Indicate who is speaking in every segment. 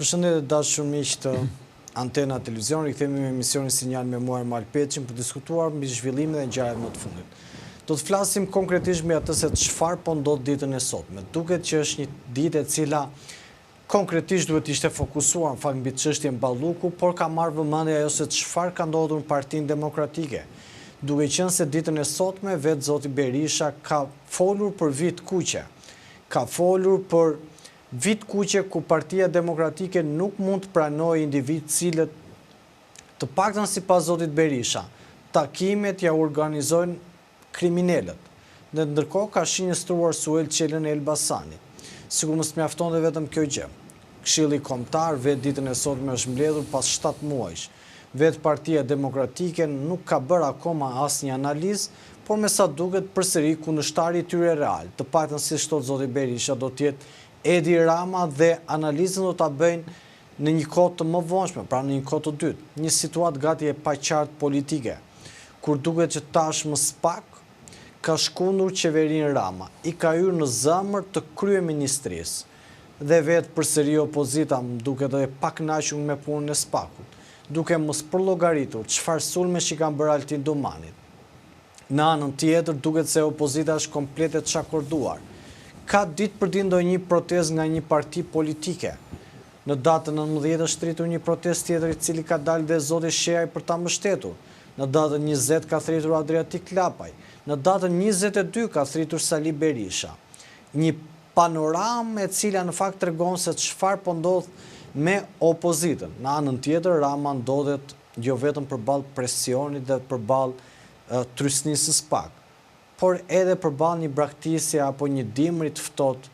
Speaker 1: Përshëndetje dashur miq të Antena Televizion, rikthehemi me emisionin Sinjal me Muar Malpeçin për diskutuar mbi zhvillimet dhe ngjarjet më të fundit. Do të flasim konkretisht mbi atë se çfarë po ndodh ditën e sotme. Duket që është një ditë e cila konkretisht duhet ishte fokusuar në fakt mbi çështjen Balluku, por ka marrë vëmendje ajo se çfarë ka ndodhur në Partinë Demokratike. Duke qenë se ditën e sotme vetë zoti Berisha ka folur për vit kuqe. Ka folur për vit kuqe ku Partia Demokratike nuk mund të pranojë individ cilët, të paktën sipas zotit Berisha, takimet ja organizojnë kriminalët. Dhe ndërkohë ka shinjëstruar Suel Qelën e Elbasanit. Sikur mos mjaftonte vetëm kjo gjë. Këshilli Kombëtar vetë ditën e sotme është mbledhur pas 7 muajsh. Vetë Partia Demokratike nuk ka bërë akoma asnjë analizë, por me sa duket përsëri kundërshtari i tyre real, të paktën siç thot zoti Berisha, do të jetë Edi Rama dhe analizën do ta bëjnë në një kohë të mëvonshme, pra në një kohë të dytë, një situatë gati e paqartë politike, kur duket që tashmë pak ka shkundur qeverinë Rama, i ka hyrë në zemër të kryeministrisë dhe vetë përsëri opozita duket edhe pak kënaqur me punën e SPAK-ut, duke mos përllogaritur çfarë sulmesh i kanë bërë Altin Domanit. Në anën tjetër duket se opozita është komplet e çakorduar. Ka ditë për ditë ndonjë protestë nga një parti politike. Në datën 19 është thritur një protestë tjetër i cili ka dalë dhe zoti Sheaj për ta mbështetur. Në datën 20 ka thritur Adriatik Klapaj. Në datën 22 ka thritur Sali Berisha. Një panoramë e cila në fakt tregon se çfarë po ndodh me opozitën. Në anën tjetër Rama ndodhet jo vetëm përballë presionit dhe përballë trysnisë së SPAK, por edhe përballë një braktisje apo një dimri të ftohtë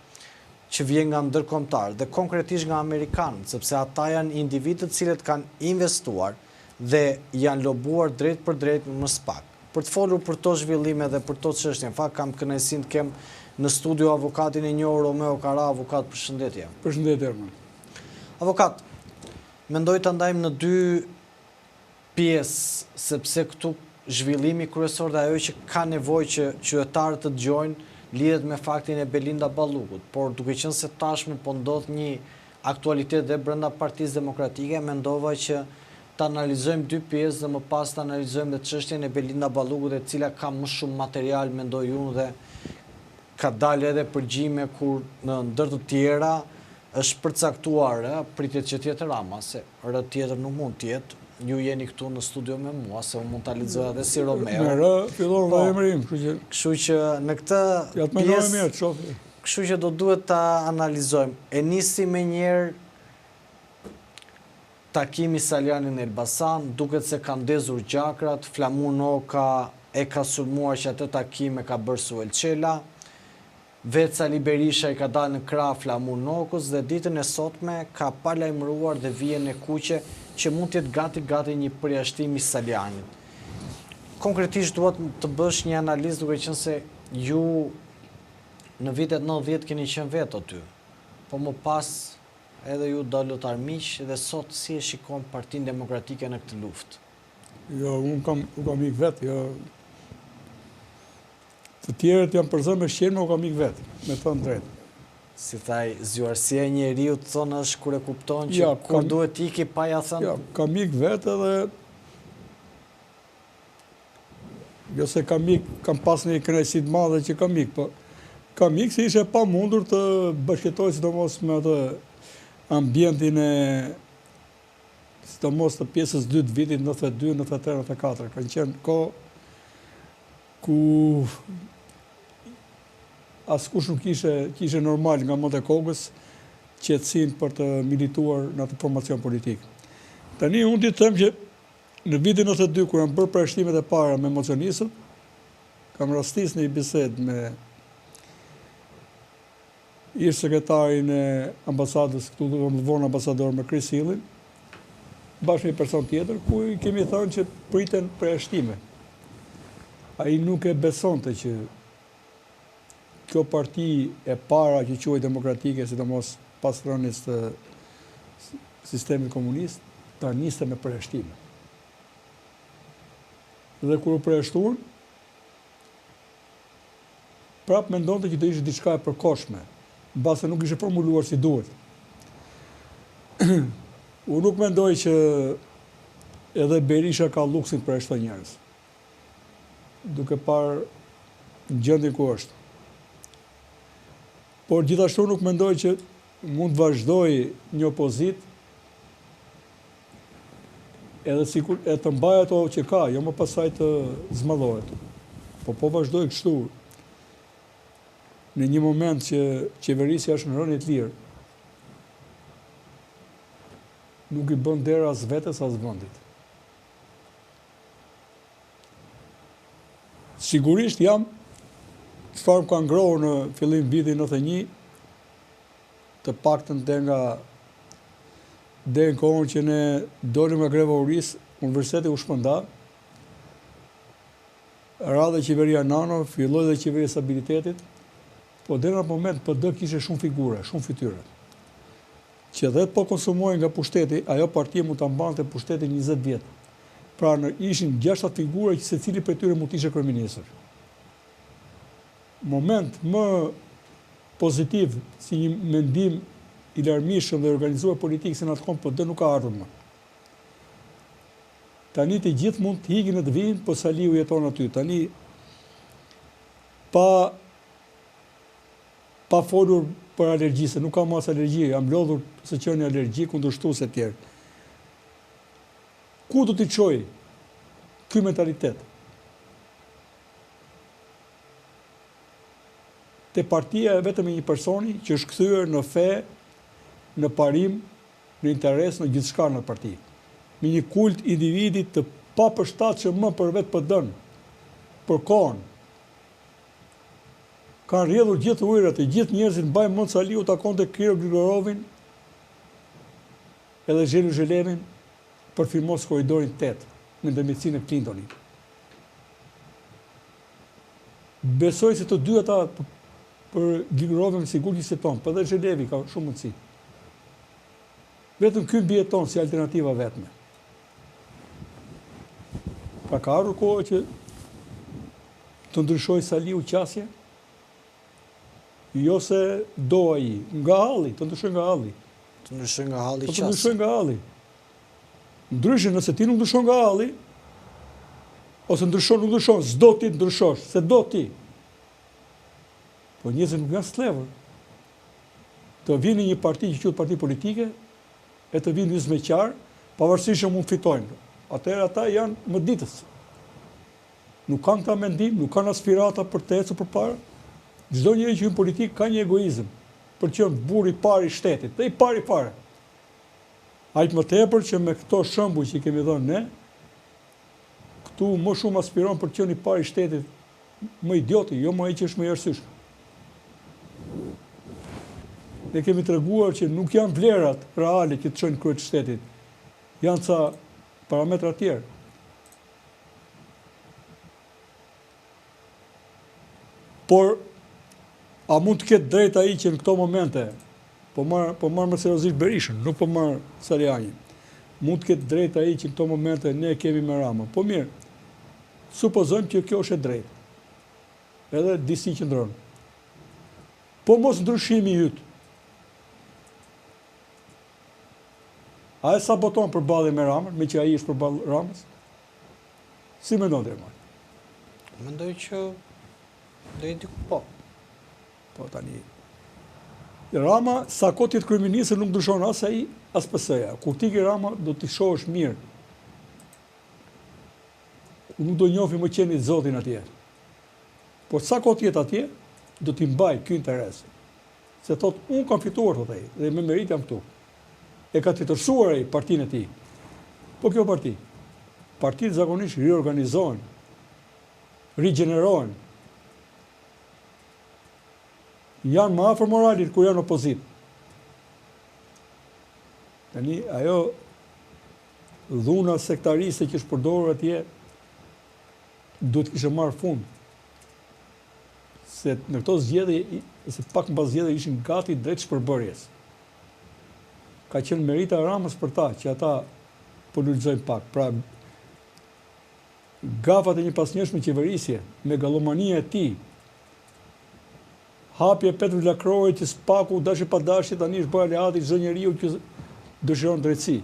Speaker 1: që vjen nga ndërkombëtarët dhe konkretisht nga amerikanët, sepse ata janë individë të cilët kanë investuar dhe janë lobuar drejt për drejt më SPAK. Për të folur për to zhvillime dhe për to çështje, në fakt kam kënaqësinë të kem në studio avokatin e njohur Romeo Kara. Avokat, përshëndetje.
Speaker 2: Përshëndetje.
Speaker 1: Avokat, mendoj ta ndajmë në dy pjesë, sepse këtu zhvillimi kryesor dhe ajo që ka nevojë që qytetarët të dëgjojnë lidhet me faktin e Belinda Ballukut, por duke qenë se tashmë po ndodh një aktualitet dhe brenda Partisë Demokratike, mendova që ta analizojmë dy pjesë dhe më pas ta analizojmë dhe çështjen e Belinda Ballukut, e cila ka më shumë material, mendoj unë, dhe ka dalë edhe përgjime kur në ndër të tjera është përcaktuar pritet që të jetë Rama, se rë tjetër nuk mund të jetë. Ju jeni këtu në studio me mua, se unë mund të lexoj edhe si Romeo.
Speaker 2: Me rë, fillon dhe emërim.
Speaker 1: Kështu që në këtë pjesë, kështu që do duhet ta analizojmë. E nisi me njerë takimi Saliani në Elbasan, duket se ka ndezur gjakrat, Flamur Noka e ka sulmuar që atë takim e ka bërë Suel Qela, vetë Sali Berisha i ka dalë në krah Flamur Nokës dhe ditën e sotme ka paralajmëruar dhe vijën e kuqe që mund të jetë gati një përjashtim i Salianit. Konkretisht duhet të bësh një analizë duke qenë se ju në vitet 90 keni qenë vetë aty, po më pas edhe ju dalët armiq dhe sot si e shikon Partinë Demokratike në këtë luftë?
Speaker 2: Jo, unë kam ik vetë, jo. Të tjerët janë përzën me shqenë, me u kam ik vetë, me thënë drejtë.
Speaker 1: Si thaj, zgjuarësia e njeriu të thonë është kur e kupton që kur duhet iki pa ja thënë.
Speaker 2: Ja, kam ik vetë edhe jo se kam pas një kënaqësi të madhe që kam ik, po kam ik se ishe pa mundur të bashkëtoj sidomos me atë ambientin e sidomos të pjesës 2 të vitit 92, 93, 94. Kanë qenë kohë ku askush nuk kishe normal nga mënde kokës qetësinë për të milituar në atë formacion politik. Tani unë di të them që në vitin 92, kur janë bërë përjashtimet e para me mocionistët, kam rastis në një bisedë me ish sekretarin e ambasadës, këtu do të vonë ambasador me Chris Hillin, bashkë me një person tjetër, ku i kemi thënë që priten përjashtime. Ai nuk e besonte që kjo parti e para që quhej demokratike, sidomos pas rënies të sistemit komunist, ta niste me përjashtime. Dhe kur u përjashtuan, prap mendonte që do ishte diçka e përkohshme, mbase nuk ishte formuluar si duhet. Unë nuk mendoj që edhe Berisha ka luksin për ashtu njerëz, duke parë gjendjen ku është. Por gjithashtu nuk mendoj që mund të vazhdoj një opozit edhe sikur e të mbaj ato që ka, jo më pasaj të zmadhohet. Po vazhdoj kështu në një moment që qeverisja është në rënje të lirë, nuk i bën derë as vetes as vendit. Sigurisht jam çfarë ka ngrohur në fillim vitit 91, të paktën deri në kohën që ne dolim nga greva uris, universiteti u shpërnda, ra dhe qeveria nano, filloi dhe qeveria stabilitetit, po deri në moment PD kishte shumë figure, shumë fytyre. Që dhe po konsumojnë nga pushteti, ajo partia mund ta mbante pushtetin 20 vjet. Pra ishin 6 figura që secili prej tyre mund të ishte kryeministër. Moment më pozitiv si një mendim i larmishëm dhe organizuar politik se në atë kohë PD nuk ka ardhur më. Tani të gjithë mund të hiqin në të vinë, po Saliu jeton aty. Tani pa folur për alergji, se nuk kam mas alergji, jam lodhur se që një alergji kundërshtuese të tjerë. Ku do t'i çojë ky mentalitet? Te partia e vetëm e një personi që është kthyer në fe, në parim, në interes, në gjithçka në parti. Me një kult individit të papërshtatshëm më për vetë PD-n, për kohën. Kanë rrjedhur gjithë ujërat, e gjithë njerëzit mbajnë mend Saliu takonte Kiro Grigorovin edhe Zhelu Zhelemin për firmos korridorin 8 në ndërmjetësinë e Clintonit. Besoj se të dy ata për Grigorovin sigurisht një seton, për dhe Zhelevi ka shumë mundësi. Vetëm ky mbijeton si alternativa vetme. Pra ka ardhur kohë që të ndryshoj Saliu qasje, jo se do ai, nga halli, të ndryshoj nga halli.
Speaker 1: Të ndryshoj nga halli qasje.
Speaker 2: Të ndryshoj nga halli. Ndryshe, nëse ti nuk ndryshon nga halli, ose nuk ndryshon, s'do ti të ndryshosh, se do ti. Po njerëzit nuk janë slevër. Të vini një parti që quhet parti politike, e të vinë zmeqar, pavarësisht që mund fitojnë. Atëherë ata janë mëditës. Nuk kanë këta mendim, nuk kanë aspirata për të ecur përpara. Çdo njeri që hyn politik ka një egoizëm, për të qenë burri i parë i shtetit, dhe i pari fare. Aq më tepër që me këto shembuj që kemi dhënë ne, këtu më shumë aspiron për të qenë i pari i shtetit, më idioti, jo më ai që është më i arsyeshëm. Ne kemi treguar që nuk janë vlerat reale që të çojnë krye të shtetit. Janë ca parametra tjerë. Por a mund të ketë drejt ai që në këto momente po marr më seriozisht Berishën, nuk po marr Salianin. Mund të ketë drejt ai që në këto momente ne kemi me Ramën. Po mirë. Supozojmë që kjo është e drejtë. Edhe disi qëndron. Po mos ndryshimi i yt. A e saboton përballjen me Ramën, me që ai është përballë Ramës? Si mendon ti, Ermal?
Speaker 1: Mendoj që do i diku po.
Speaker 2: Po tani. Rama, sa kohë të kryeministër nuk ndryshon as ai, as PS-ja. Kur ti ke Rama, do t'i shohësh mirë. Nuk do njohim më qenit Zotin atje. Por sa kohë të jetë atje, do t'i mbaj ky interes. Se thot, unë kam fituar, thot ai, dhe me merit jam këtu. E ka të tërsuar ai partinë e tij. Po kjo partitë zakonisht riorganizohen, rigjenerohen. Janë më afër moralit kur janë opozit. Tani ajo dhuna sektariste që është përdorur atje duhet kishte marrë fund. Se në këto zgjedhje, se pak mbas zgjedhjeve ishin gati drejt shpërbërjes. Ka qenë merita Ramës për ta, që ata po lulëzojnë pak. Pra, gafat e një pasnjëshme qeverisje, megalomania e tij, hapje Petrit Lakrojit që spaku dashje pa dashje tani është bërë aleati çdo njeriu që dëshiron drejtësi.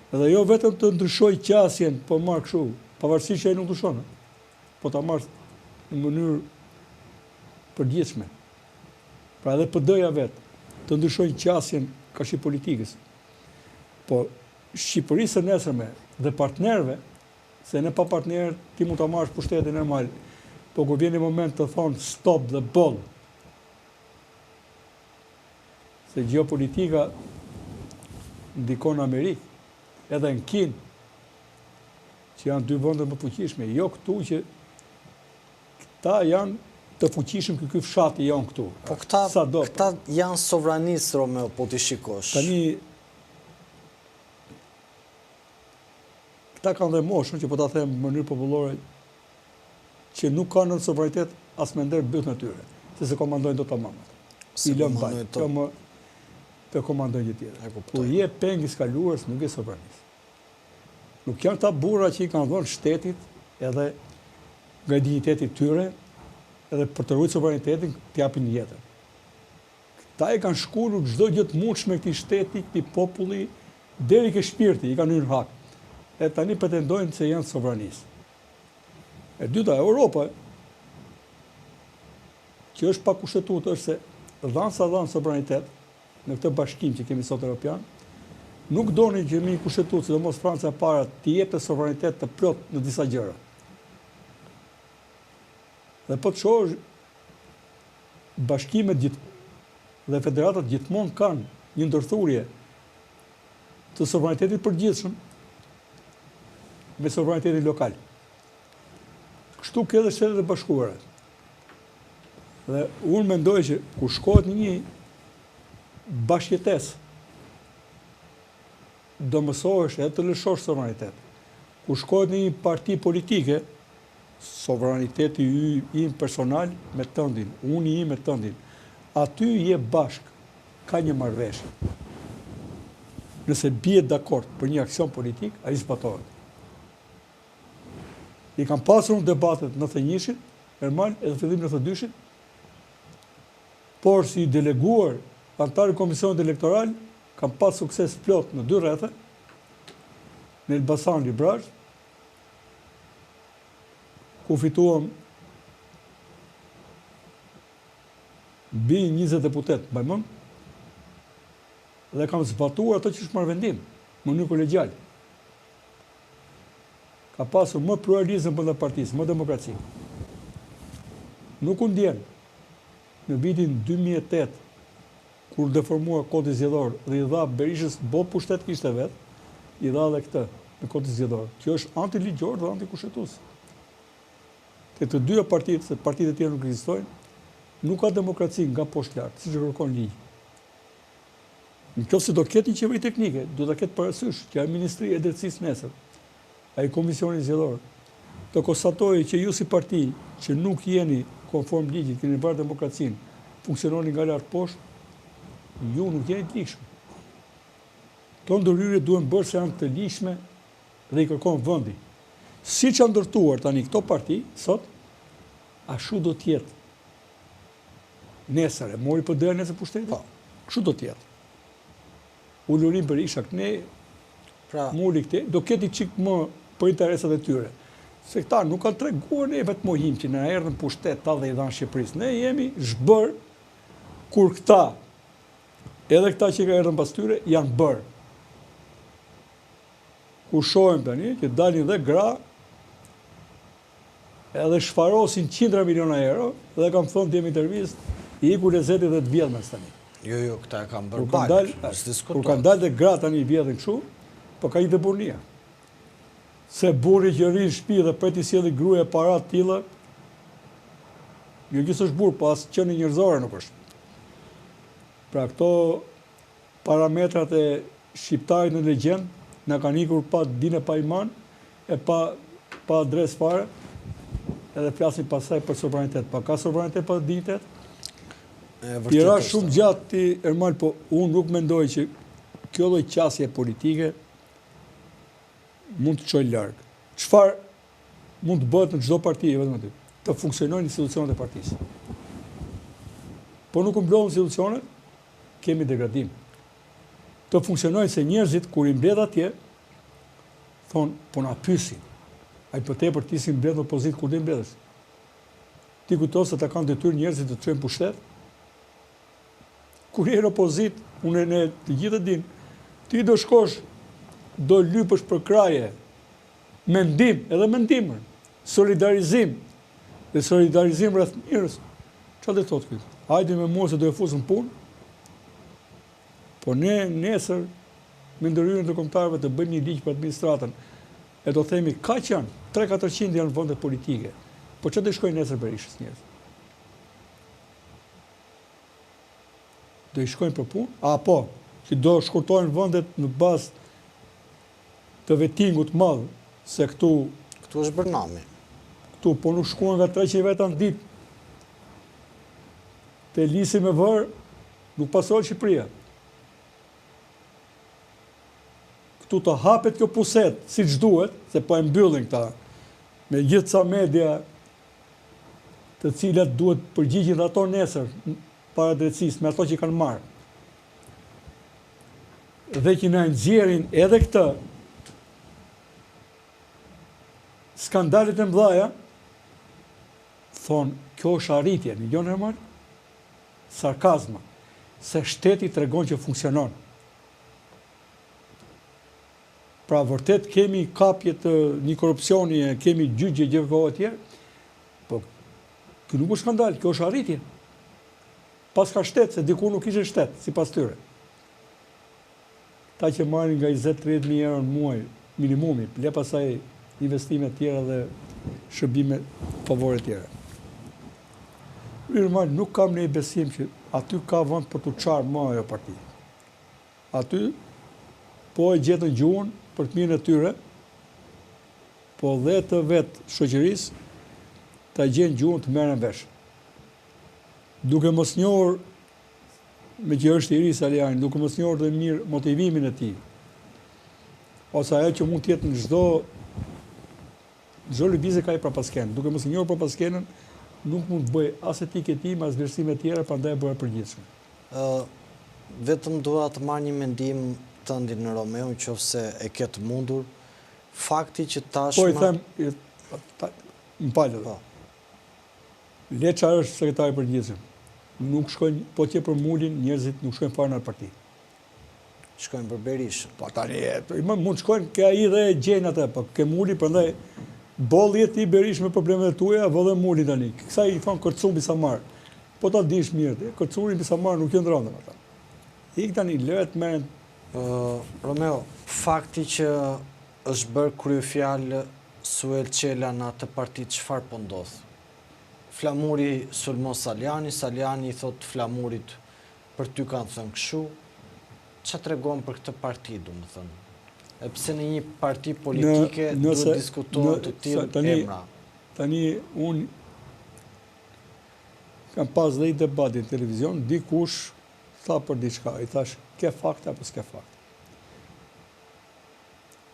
Speaker 2: Edhe jo vetëm të ndryshoj qasjen, po marrë kështu, pavarësisht që ai nuk ndryshon, po ta marrë në mënyrë përgjithshme. Pra edhe PD-ja vetë, të ndryshojnë qasjen ka shi politikës. Po Shqipërisë së nesërme dhe partnerëve, se ne pa partnerë ti mund ta marrësh pushtetin normal, po kur vjen i moment të thonë stop dhe boll. Se geopolitika ndikon në Amerikë, edhe në Kinë, që janë dy vende më fuqishme, jo këtu që këta janë të fuqishëm ky fshati janë këtu.
Speaker 1: Po këta janë sovranistë, Romeo, po ti shikosh.
Speaker 2: Tani këta kanë dhe moshën, që po ta them në mënyrë popullore, që nuk kanë në sovranitet as me ndër byt në tyre, se se komandojnë do të mamat. I lëmë bajtë, të komandojnë një tjetër. Kur je peng i skaluarës, nuk je sovranist. Nuk janë ta burra që i kanë dhënë shtetit edhe nga dignitetit tyre, edhe për të ruajtur sovranitetin të japin jetën. Këta e kanë shkurur çdo gjë të mundshme këtij shteti, këtij populli, deri ke shpirti, i kanë hyrë hak. E tani pretendojnë se janë sovranistë. E dyta, Europa, që është pa kushtetutë, është se dhanë sovranitet në këtë bashkim që kemi sot Europian, nuk doni që mi kushtetutë, sidomos Franca e para, të jepte sovranitet të plot në disa gjëra. Dhe po të shohësh, bashkimet dhe federatat gjithmonë kanë një ndërthurje të sovranitetit përgjithshëm me sovranitetin lokal. Kështu ke edhe Shtetet e Bashkuara. Dhe unë mendoj që kur shkohet një bashkëjetesë, do mësohesh edhe të lëshosh sovranitet. Kur shkohet një parti politike, sovraniteti im personal me tëndin, unë im me tëndin, aty je bashk, ka një marrëveshje. Nëse bie dakord për një aksion politik, ai zbatohet. I kam pasur debatet në 91-shin, normal, edhe fillim në 92-shin, por si deleguar antar i Komisionit Elektoral, kam pas sukses plot në 2 rrethe, në Elbasan Librazh, ku fituam mbi 20 deputet, bajmën, dhe kam zbatuar ato që është marrë vendim, në mënyrë kolegjiale. Ka pasur më pluralizëm për dhe partisë, më demokraci. Nuk u ndjen në vitin 2008, kur deformua Kodi Zgjedhor dhe i dha Berishës bo pushtet kishte vetë, i dha dhe këtë në Kodi Zgjedhor, që është antiligjor dhe antikushtetues. Te të dyja partitë, se partitë e tjera nuk ekzistojnë, nuk ka demokraci nga poshtë lart, siç e kërkon ligji. Nëse do ketë një qeveri teknike, do ta ketë parasysh që ai Ministri e Drejtësisë nesër, ai Komisioni Zgjedhor, të konstatojë që ju si parti që nuk jeni konform ligjit, keni bërë demokracinë, funksiononi nga lart poshtë, ju nuk jeni të ligjshëm. Këto ndërhyrje duhen bërë se janë të ligjshme dhe i kërkon vendi. Siç janë ndërtuar tani këto parti, sot, ashtu do të jetë. Nesër, mori PD nesër pushtetin? Kështu do të jetë. Ulurin Berisha këne, muli këte, do keti qik më për interesat e tyre. Se këta nuk kanë treguar ne vetë mohim që në erdhën pushtet ta dhe i dhanë Shqipërisë. Ne jemi zhbër kur këta, edhe këta që ka erdhën pas tyre, janë bërë. Kur shohem tani, që dalin dhe gra, edhe shfarosin 100 miliona euro, dhe kam thonë të jemi intervistë, i iku lezetit dhe të vjedhmes tani.
Speaker 1: Jo, këta e kam bërë balë,
Speaker 2: kur kanë dalë dhe gra tani i vjedhen këshu, po ka i dhe burnia. Se burri që rrinë shpi dhe për t'i sjellë gruaja parat tilla, jo gjithë është burr, po as qenie njerëzore nuk është. Pra këto parametrat e shqiptarit në legjend na kanë ikur pa dinë pa iman, e pa adres fare, edhe flasin pasaj për sovranitet. Pa ka sovranitet pa dignitet? Tjera shumë gjatë ti, Ermal, po unë nuk mendoj që kjo lloj qasje politike mund të çojë larg. Çfarë mund të bëhet në çdo parti, vetëm aty, të funksionojnë institucionet e partisë. Po nuk mblodhen institucionet, kemi degradim. të funksionojë se njerëzit, kur i mbledh atje, thonë, po na pysin. Ai për tepër ti si mbledh opozit, kur dhe mbledhës. Ti kujto se ta kanë detyrë njerëzit të çojnë pushtet. Kur je në opozit, unë ne të gjithë din, ti do shkosh, do lypësh për kraje, mendim, edhe mendim, solidarizim, dhe solidarizim rreth njerëz. Çfarë do thotë ky? Hajde me mua se do e fusën punë. Po ne nesër me ndërhyrjen e kombëtarëve të bëjmë një ligj për administratën. E do themi kaq janë, 3-400 janë vende politike. Po çfarë do shkojnë nesër Berishës njerëz? Do i shkojnë për punë? Apo që do shkurtojnë vendet në bazë të vetingut madh, se këtu
Speaker 1: është Bërnami.
Speaker 2: Këtu po nuk shkuan nga 300 veta në ditë. Te lisi me vërë nuk pasohet Shqipëria. Këtu të hapet kjo puset, si që duhet, se po e mbyllin këta, me gjithë ca media të cilat duhet përgjigjin dhe ato nesër, para drejtësisë, me ato që kanë marrë. Dhe që na nxjerrin edhe këtë, skandalet e mëdhaja, thonë, kjo është arritje, një gjonë e marë, sarkazma, se shteti tregon që funksionon. Pra vërtet kemi kapje të një korupcioni, kemi gjyqje gjëkohë tjerë, po kjo nuk është skandal, kjo është arritje. Pas ka shtet, se dikur nuk ishe shtet, si pas tyre. Ta që marrin nga 20-30.000 euro në muaj, minimumi, le pasaj investime tjera dhe shërbime favore tjera. Normal, nuk kam ne besim që aty ka vend për të çarë më ajo parti. Aty po e gjetën gjuhën për të mirën e tyre, po dhe të vetë shoqërisë ta gjenë gjuhën të merren vesh. Duke mos njohur, me që është i ri Saliani, duke mos njohur dhe mirë motivimin e tij, ose ajo që mund të jetë në çdo lëvizje ka i prapaskenë. Duke mos njohur prapaskenën, nuk mund të bëj as etikë e tij, as vlerësime të tjera, prandaj bëra përgjithshme.
Speaker 1: Vetëm dua të marr një mendim tënd në Romeo, nëse e ke të mundur, fakti që tashmë...
Speaker 2: Po i them, më falë.
Speaker 1: Po.
Speaker 2: Leça është sekretari i përgjithshëm. Nuk shkojnë, po që për mulin, njerëzit nuk shkojnë fare në parti.
Speaker 1: Shkojnë për Berishën.
Speaker 2: Po tani, mund shkojnë, ke ai dhe gjejnë atë, po ke muli, prandaj bolli ti Berish me problemet e tuaja, vë dhe muli tani. Kësaj i thon kërcumbi Samar. Po ta dish mirë, kërcuri mbi Samar nuk qëndron ata. Ik tani lëret merren.
Speaker 1: Romeo, fakti që është bërë kryefjalë Suel Qela në atë parti, çfarë po ndodh? Flamuri sulmon Saliani, Saliani i thot Flamurit për ty kanë thënë kështu. Ç'a tregon për këtë parti, domethënë? E pse në një parti politike duhet diskutohet të tillë emra?
Speaker 2: Tani unë kam pas dhe i debati në televizion, dikush tha për diçka, i thash, ke fakte apo s'ke fakte?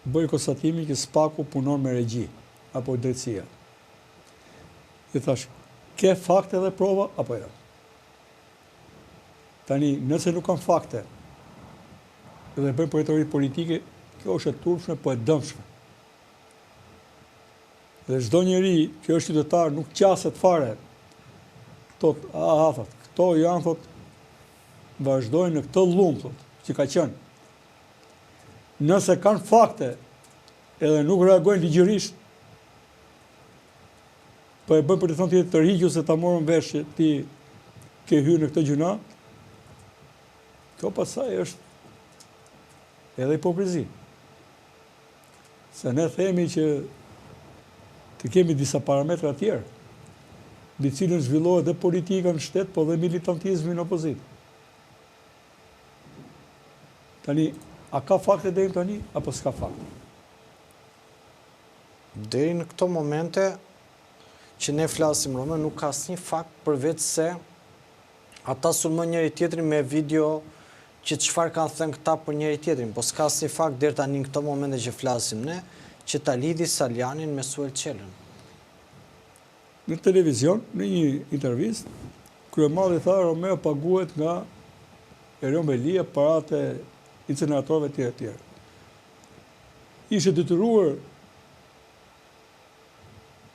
Speaker 2: Bëj konstatimi që Spaku punon me regji, apo drejtësia. I thash, ke fakte dhe prova, apo jo? Tani, nëse nuk kam fakte, dhe bëjmë për retorik politike, kjo është e turpshme, po e dëmshme. Dhe çdo njeri që është qytetar nuk qaset fare. Këto janë, thot, vazhdojnë në këtë llumë, thot, që ka qenë. Nëse kanë fakte edhe nuk reagojnë ligjërisht, po e bëjmë për të thënë të rrigju se ta morën vesh që ti ke hyrë në këtë gjuna, kjo pasaj është edhe hipokrizi. Se ne themi që të kemi disa parametra tjerë, mbi cilën zhvillohet dhe politika në shtet, po dhe militantizmi në opozit. Tani, a ka fakte deri tani, apo s'ka fakte?
Speaker 1: Deri në këto momente që ne flasim, Rome, nuk ka asnjë fakt përveç se ata sulmojnë njëri tjetrin me video që çfarë kanë thënë këta për njëri tjetrin, po s'ka asnjë fakt deri tani në këto momente që flasim ne, që ta lidhi Salianin me Suel Qelën.
Speaker 2: Në televizion, në një intervistë, kryemalli tha Romeo paguhet nga Erion Belia paratë incineratorëve tjerë. Ishe detyruar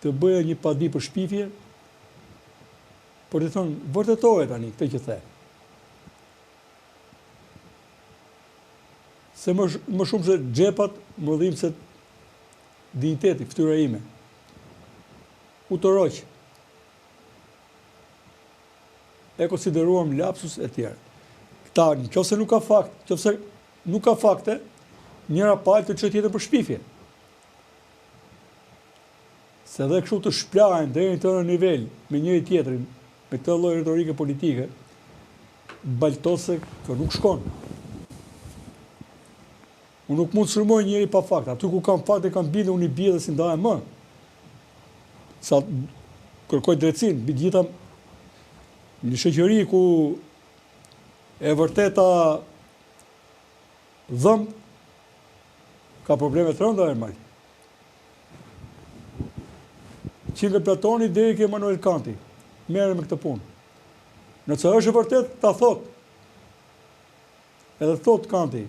Speaker 2: të bëja një padi për shpifje, por të thonë, vërtetore tani, këtë që the. Se më shumë se xhepat, më dhimbë se digniteti, fytyra ime. U të roqë. E konsideruam lapsus e tjerë. Këta, nëse nuk ka fakt, nëse nuk ka fakte, njëra palë të që tjetër për shpifje. Se dhe kështu të shplajnë deri në të nivel me njëri tjetrin, me këtë lloj retorike politike, baltose kjo nuk shkon. Unë nuk mund të sulmoj njëri pa fakte. Aty ku kam fakte, kam bide, unë i bie dhe si ndahem më. Sa kërkoj drejtësinë, mbi gjitha një shoqëri ku e vërteta dhëmb ka probleme të rënda normal. Që nga Platoni deri ke Immanuel Kanti, merre me këtë punë. Nëse është e vërtet, ta thot. Edhe thot Kanti,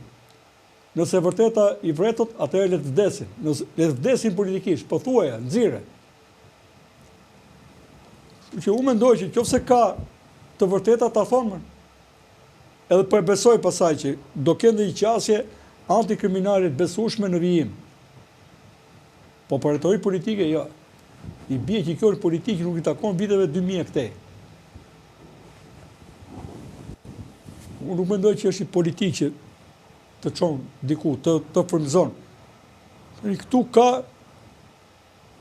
Speaker 2: nëse e vërteta i vretot, atëherë le të vdesin. Le të vdesin politikisht, po thuaja, nxirre. Që unë mendoj që nëse ka të vërteta ta thonë. Edhe përbesoj pasaj që do kenë një qasje antikriminale të besueshme në vijim. Po për retorik politike, jo. I bie që kjo politikë nuk i takon viteve 2000 këtej. Unë nuk mendoj që është i politikë që të qonë diku, të frymëzon. Këtu ka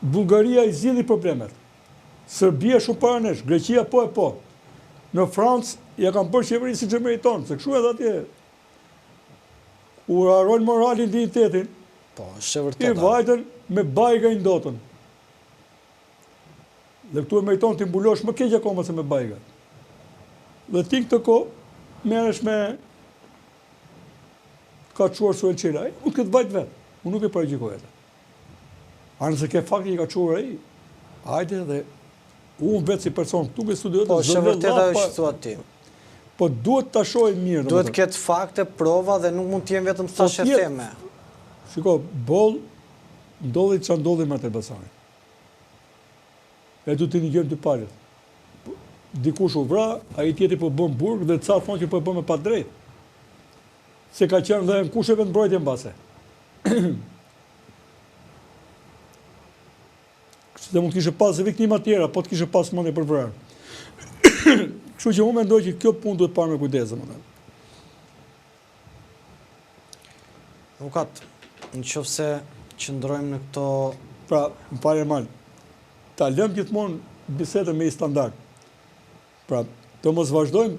Speaker 2: Bullgaria i zgjidhi problemet. Serbia shumë para nesh, Greqia po e po. Në Francë ja kanë bërë qeveri si që meriton, se kështu edhe atje. U harrojnë moralin, dignitetin,
Speaker 1: Po, është e vërteta.
Speaker 2: i vajtën me bajga i ndotën. Dhe këtu e meriton të imbulosh më keq akoma se me bajga. Dhe ti këtë ko, merresh me ka quar su elqela. Unë këtë vajt vetë, unë nuk e parajgjikoj vetë. A nëse ke fakti i ka quar ai, hajde dhe unë vetë si person këtu me studiot,
Speaker 1: Po, është e vërteta që thua ti.
Speaker 2: po duhet ta shohim mirë.
Speaker 1: Duhet të ketë fakte, prova dhe nuk mund të jenë vetëm thashë theme.
Speaker 2: Shiko, boll ndodhi çfarë ndodhi me Elbasanit. E du të një dy palët. Dikush u vra, ai tjetri po bën burg dhe ca thonë që po bën me pa drejt. Se ka qenë dhe në kusheve të mbrojtje mbase. Kështu që mund të kishe pas viktima tjera, po të kishe pas mendje për vrarë. Kështu që unë mendoj që kjo punë duhet parë me kujdes, domethënë.
Speaker 1: Avukat, nëse qëndrojmë në këto.
Speaker 2: Pra, më pare mal, ta lëm gjithmonë bisedën me i standard. Pra, të mos vazhdojmë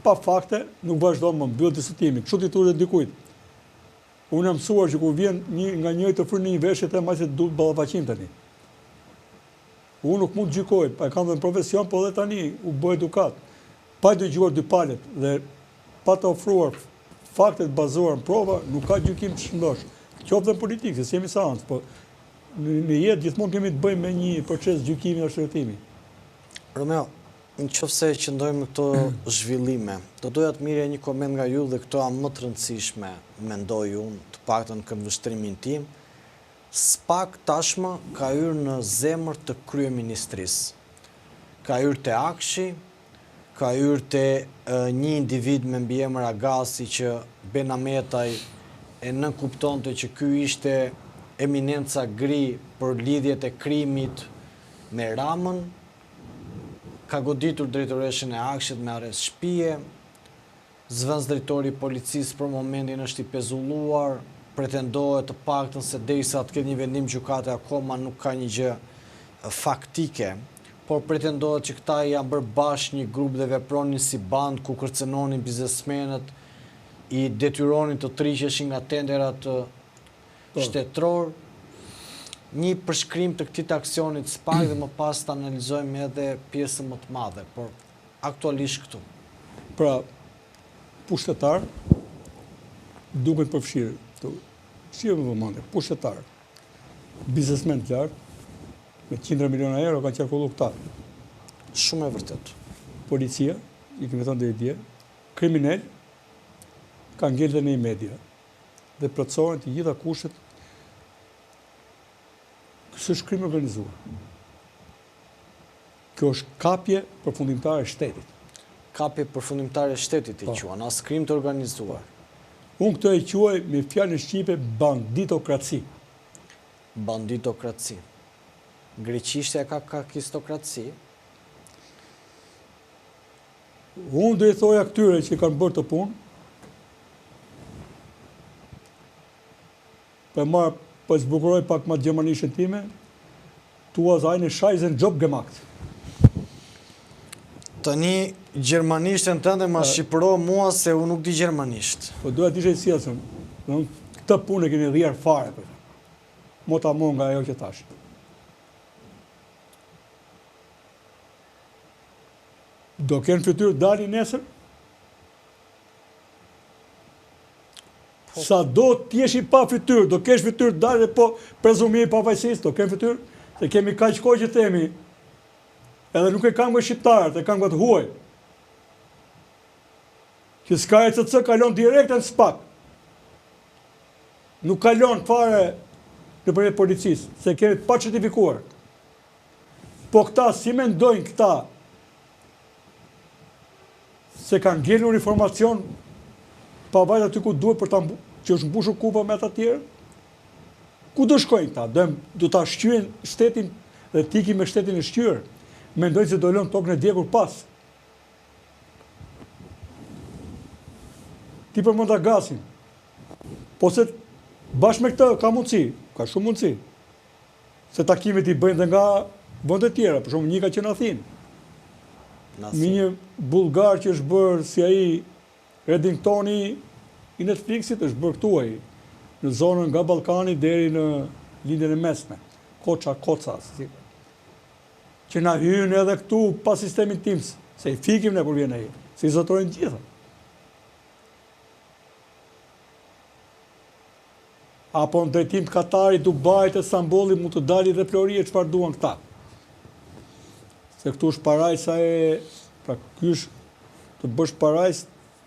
Speaker 2: pa fakte, nuk vazhdojmë më mbyll diskutimin. Kështu ti thuhet dikujt. Unë jam mësuar që kur vjen nga njëri të frynë një veshje të majse duhet ballafaqim tani. Unë nuk mund të gjykoj, pa kam dhe në profesion, po dhe tani u bë edukat. Pa dëgjuar dy palët dhe pa të ofruar faktet bazuar në prova, nuk ka gjykim të shëndosh. Qoftë në politikë, se jemi seancë, po në jetë gjithmonë kemi të bëjmë me një proces gjykimi dhe shërtimi.
Speaker 1: Romeo, nëse qëndrojmë në këto zhvillime, do doja të mirë një koment nga ju dhe këto janë më të rëndësishme, mendoj unë, të paktën në vështrimin tim. SPAK tashmë ka hyrë në zemër të kryeministrisë. Ka hyrë te Akshi, ka hyrë te një individ me mbiemër Agasi që Benametaj e nënkuptonte që ky ishte eminenca gri për lidhjet e krimit me Ramën. Ka goditur drejtoreshën e Akshit me arrest shtëpie. Zëvendës drejtori i policisë për momentin është i pezulluar. Pretendohet të paktën se derisa të ketë një vendim gjykate akoma nuk ka një gjë faktike, por pretendohet që këta janë bërë bashkë një grup dhe vepronin si band ku kërcënonin biznesmenët, i detyronin të triqeshin nga tenderat shtetëror. Një përshkrim të këtij aksionit SPAK dhe më pas të analizojmë edhe pjesën më të madhe, por aktualisht këtu.
Speaker 2: Pra, pushtetar duket përfshirë. Shqirë më vëmande, pushtetar, biznesmen të lartë, me 100 miliona euro kanë qarkullu këta.
Speaker 1: Shumë e vërtet.
Speaker 2: Policia, i kemi thënë dhe i dje, kriminel, ka ngel dhe në media dhe plotësohen të gjitha kushtet. Kjo është krim organizuar. Kjo është kapje përfundimtare e shtetit.
Speaker 1: Kapje përfundimtare e shtetit i quan, as krim të organizuar.
Speaker 2: Unë këtë e quaj me fjalën shqipe banditokraci.
Speaker 1: Banditokraci. Greqishtja ka kakistokraci.
Speaker 2: Unë do i thoja këtyre që kanë bërë të punë, për zbukuroj pak ma gjermanishën time, tu eine Scheißen Job gemacht.
Speaker 1: Tani, gjermanishtën tënde ma shqipëro mua se unë nuk di gjermanisht.
Speaker 2: Po duhet ishe i sjellshëm. Këtë punë e keni dhjerë fare. Mota mo nga ajo që tash. Do kenë fytyrë dali nesër? Sa do t'jesh i pa fytyrë, do kesh fytyrë dali, po prezumi i pa vajsis, do kenë fytyrë, se kemi kaq kohë që themi, edhe nuk e kam nga shqiptarët, e kam nga të huaj. Që s'ka ECC kalon direkt në SPAK. Nuk kalon fare në përrejt policisë, se kemi pa certifikuar. Po këta, si mendojnë këta, se kanë ngellur informacion pa vajtë aty ku duhet për që është mbushur kupa me ata tjerë, ku do shkojnë këta? Do ta shqyrin shtetin dhe tiki me shtetin e shqyrë. Mendojnë se do lënë tokën e djegur pas. Ti për mund ta gasin. Po se bashkë me këtë ka mundësi, ka shumë mundësi. Se takimet i bëjnë dhe nga vende tjera, për shumë një ka që në Athinë. Me një bulgar që është bërë si ai Reddingtoni i Netflixit, është bërë këtu ai, në zonën nga Ballkani deri në lindjen e mesme. Koca, që na hynë edhe këtu pa sistemin TIMS, se i fikim ne kur vjen ai, se i zotojnë gjitha. Apo në drejtim të Katarit, Dubajit, Istanbulit, mund të dali dhe Flori e çfarë duan këta. Se këtu është parajsa pra ky është të bësh parajs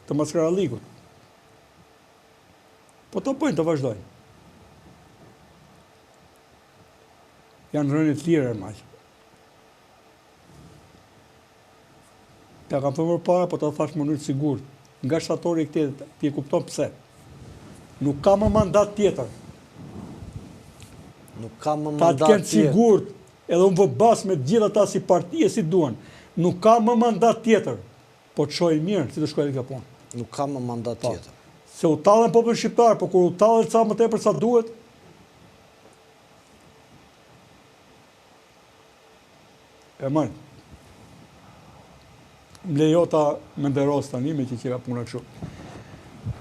Speaker 2: të maskarallikut. Po të bëjnë të vazhdojnë. Janë rënit lirë e maqë. Ta kam përmër para, po të thash më njërë sigur. Nga shtatori i këtij, ti e kupton pse. Nuk ka më mandat tjetër.
Speaker 1: Nuk ka më
Speaker 2: Ta
Speaker 1: mandat
Speaker 2: të kenë sigurt, edhe unë vë bas me gjitha ta si partije si duan. Nuk ka më mandat tjetër. Po të shojë mirë, si të shkojë kjo punë.
Speaker 1: Nuk ka më mandat tjetër.
Speaker 2: Se u tallën popullin shqiptar, po kur u tallën sa më tepër sa duhet, e marrin. Më lejo ta më nderos tani me që qira puna kështu.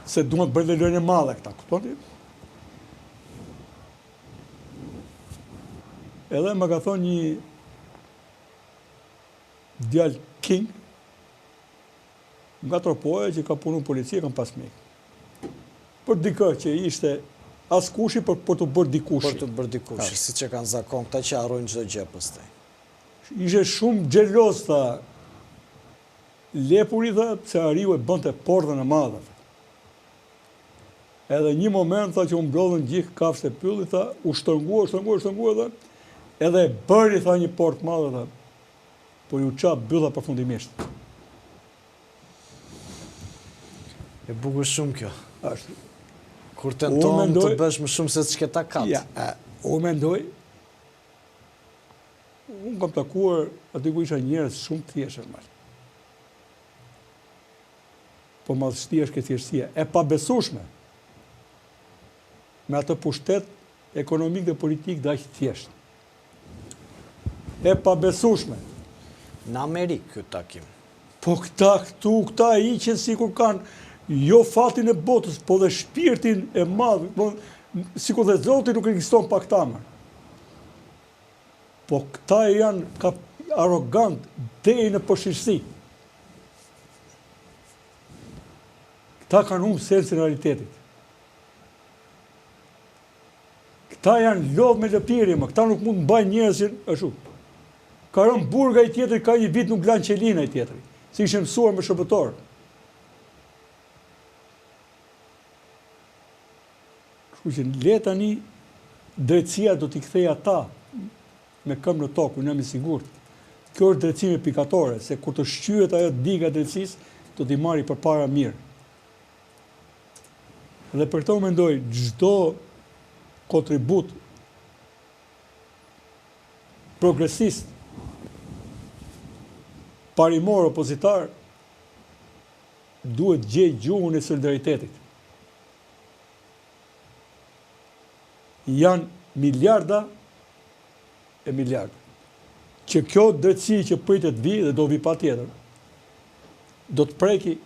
Speaker 2: Se duhet të bëjnë dhe lojën e madhe këta, kuptoni? Edhe më ka thonë një djalë King, nga Tropoja që ka punu në policie, kam pas mik. Për dikë që ishte as kushi për të bërë dikushi.
Speaker 1: Për të bërë dikushi, si që kanë zakon, këta që harrojnë çdo gjë pastaj.
Speaker 2: Ishe shumë xheloz, tha, Lepuri, tha, se Ariu e bënte portën e madhe. Edhe një moment, tha, që u mblodhën gjithë kafshët e pyllit, tha, u shtërngua, tha, edhe e bëri, tha, një portë madhe, tha, po ju qa bylla përfundimisht.
Speaker 1: E bukur shumë kjo.
Speaker 2: Ashtu.
Speaker 1: Kur tenton të bësh më shumë se ç'ke ta kat.
Speaker 2: Ja, u mendoj, unë kam takuar aty ku isha njerëz shumë të thjeshtë, po madhështia është këtë thjeshtësia e pabesueshme me atë pushtet ekonomik dhe politik dhe aq thjesht. E pabesueshme.
Speaker 1: Në Amerikë ky takim.
Speaker 2: Po këta hiqen sikur kanë jo fatin e botës, po dhe shpirtin e madh, po sikur dhe Zoti nuk ekziston pa këta më. Po këta janë arrogant deri në përshirësi. Këta kanë humbur sensin e realitetit. Këta janë lodh me lëpirje, më këta nuk mund të mbajnë njerëzin ashtu. Ka rënë burga i tjetër, ka një vit nuk lan qelina i tjetëri, si ishte mësuar me shërbëtor. Kështu që le tani drejtësia do t'i kthej ata me këmbë në tokë, unë jam i sigurt. Kjo është drejtësime pikatore, se kur të shqyhet ajo diga e drejtësisë, do t'i marri përpara mirë. Dhe për këto mendoj, çdo kontribut progresist, parimor opozitar, duhet gjej gjuhën e solidaritetit. Janë miliarda e miliarda. Që kjo drejtësi që pritet vi dhe do vi patjetër, do të preki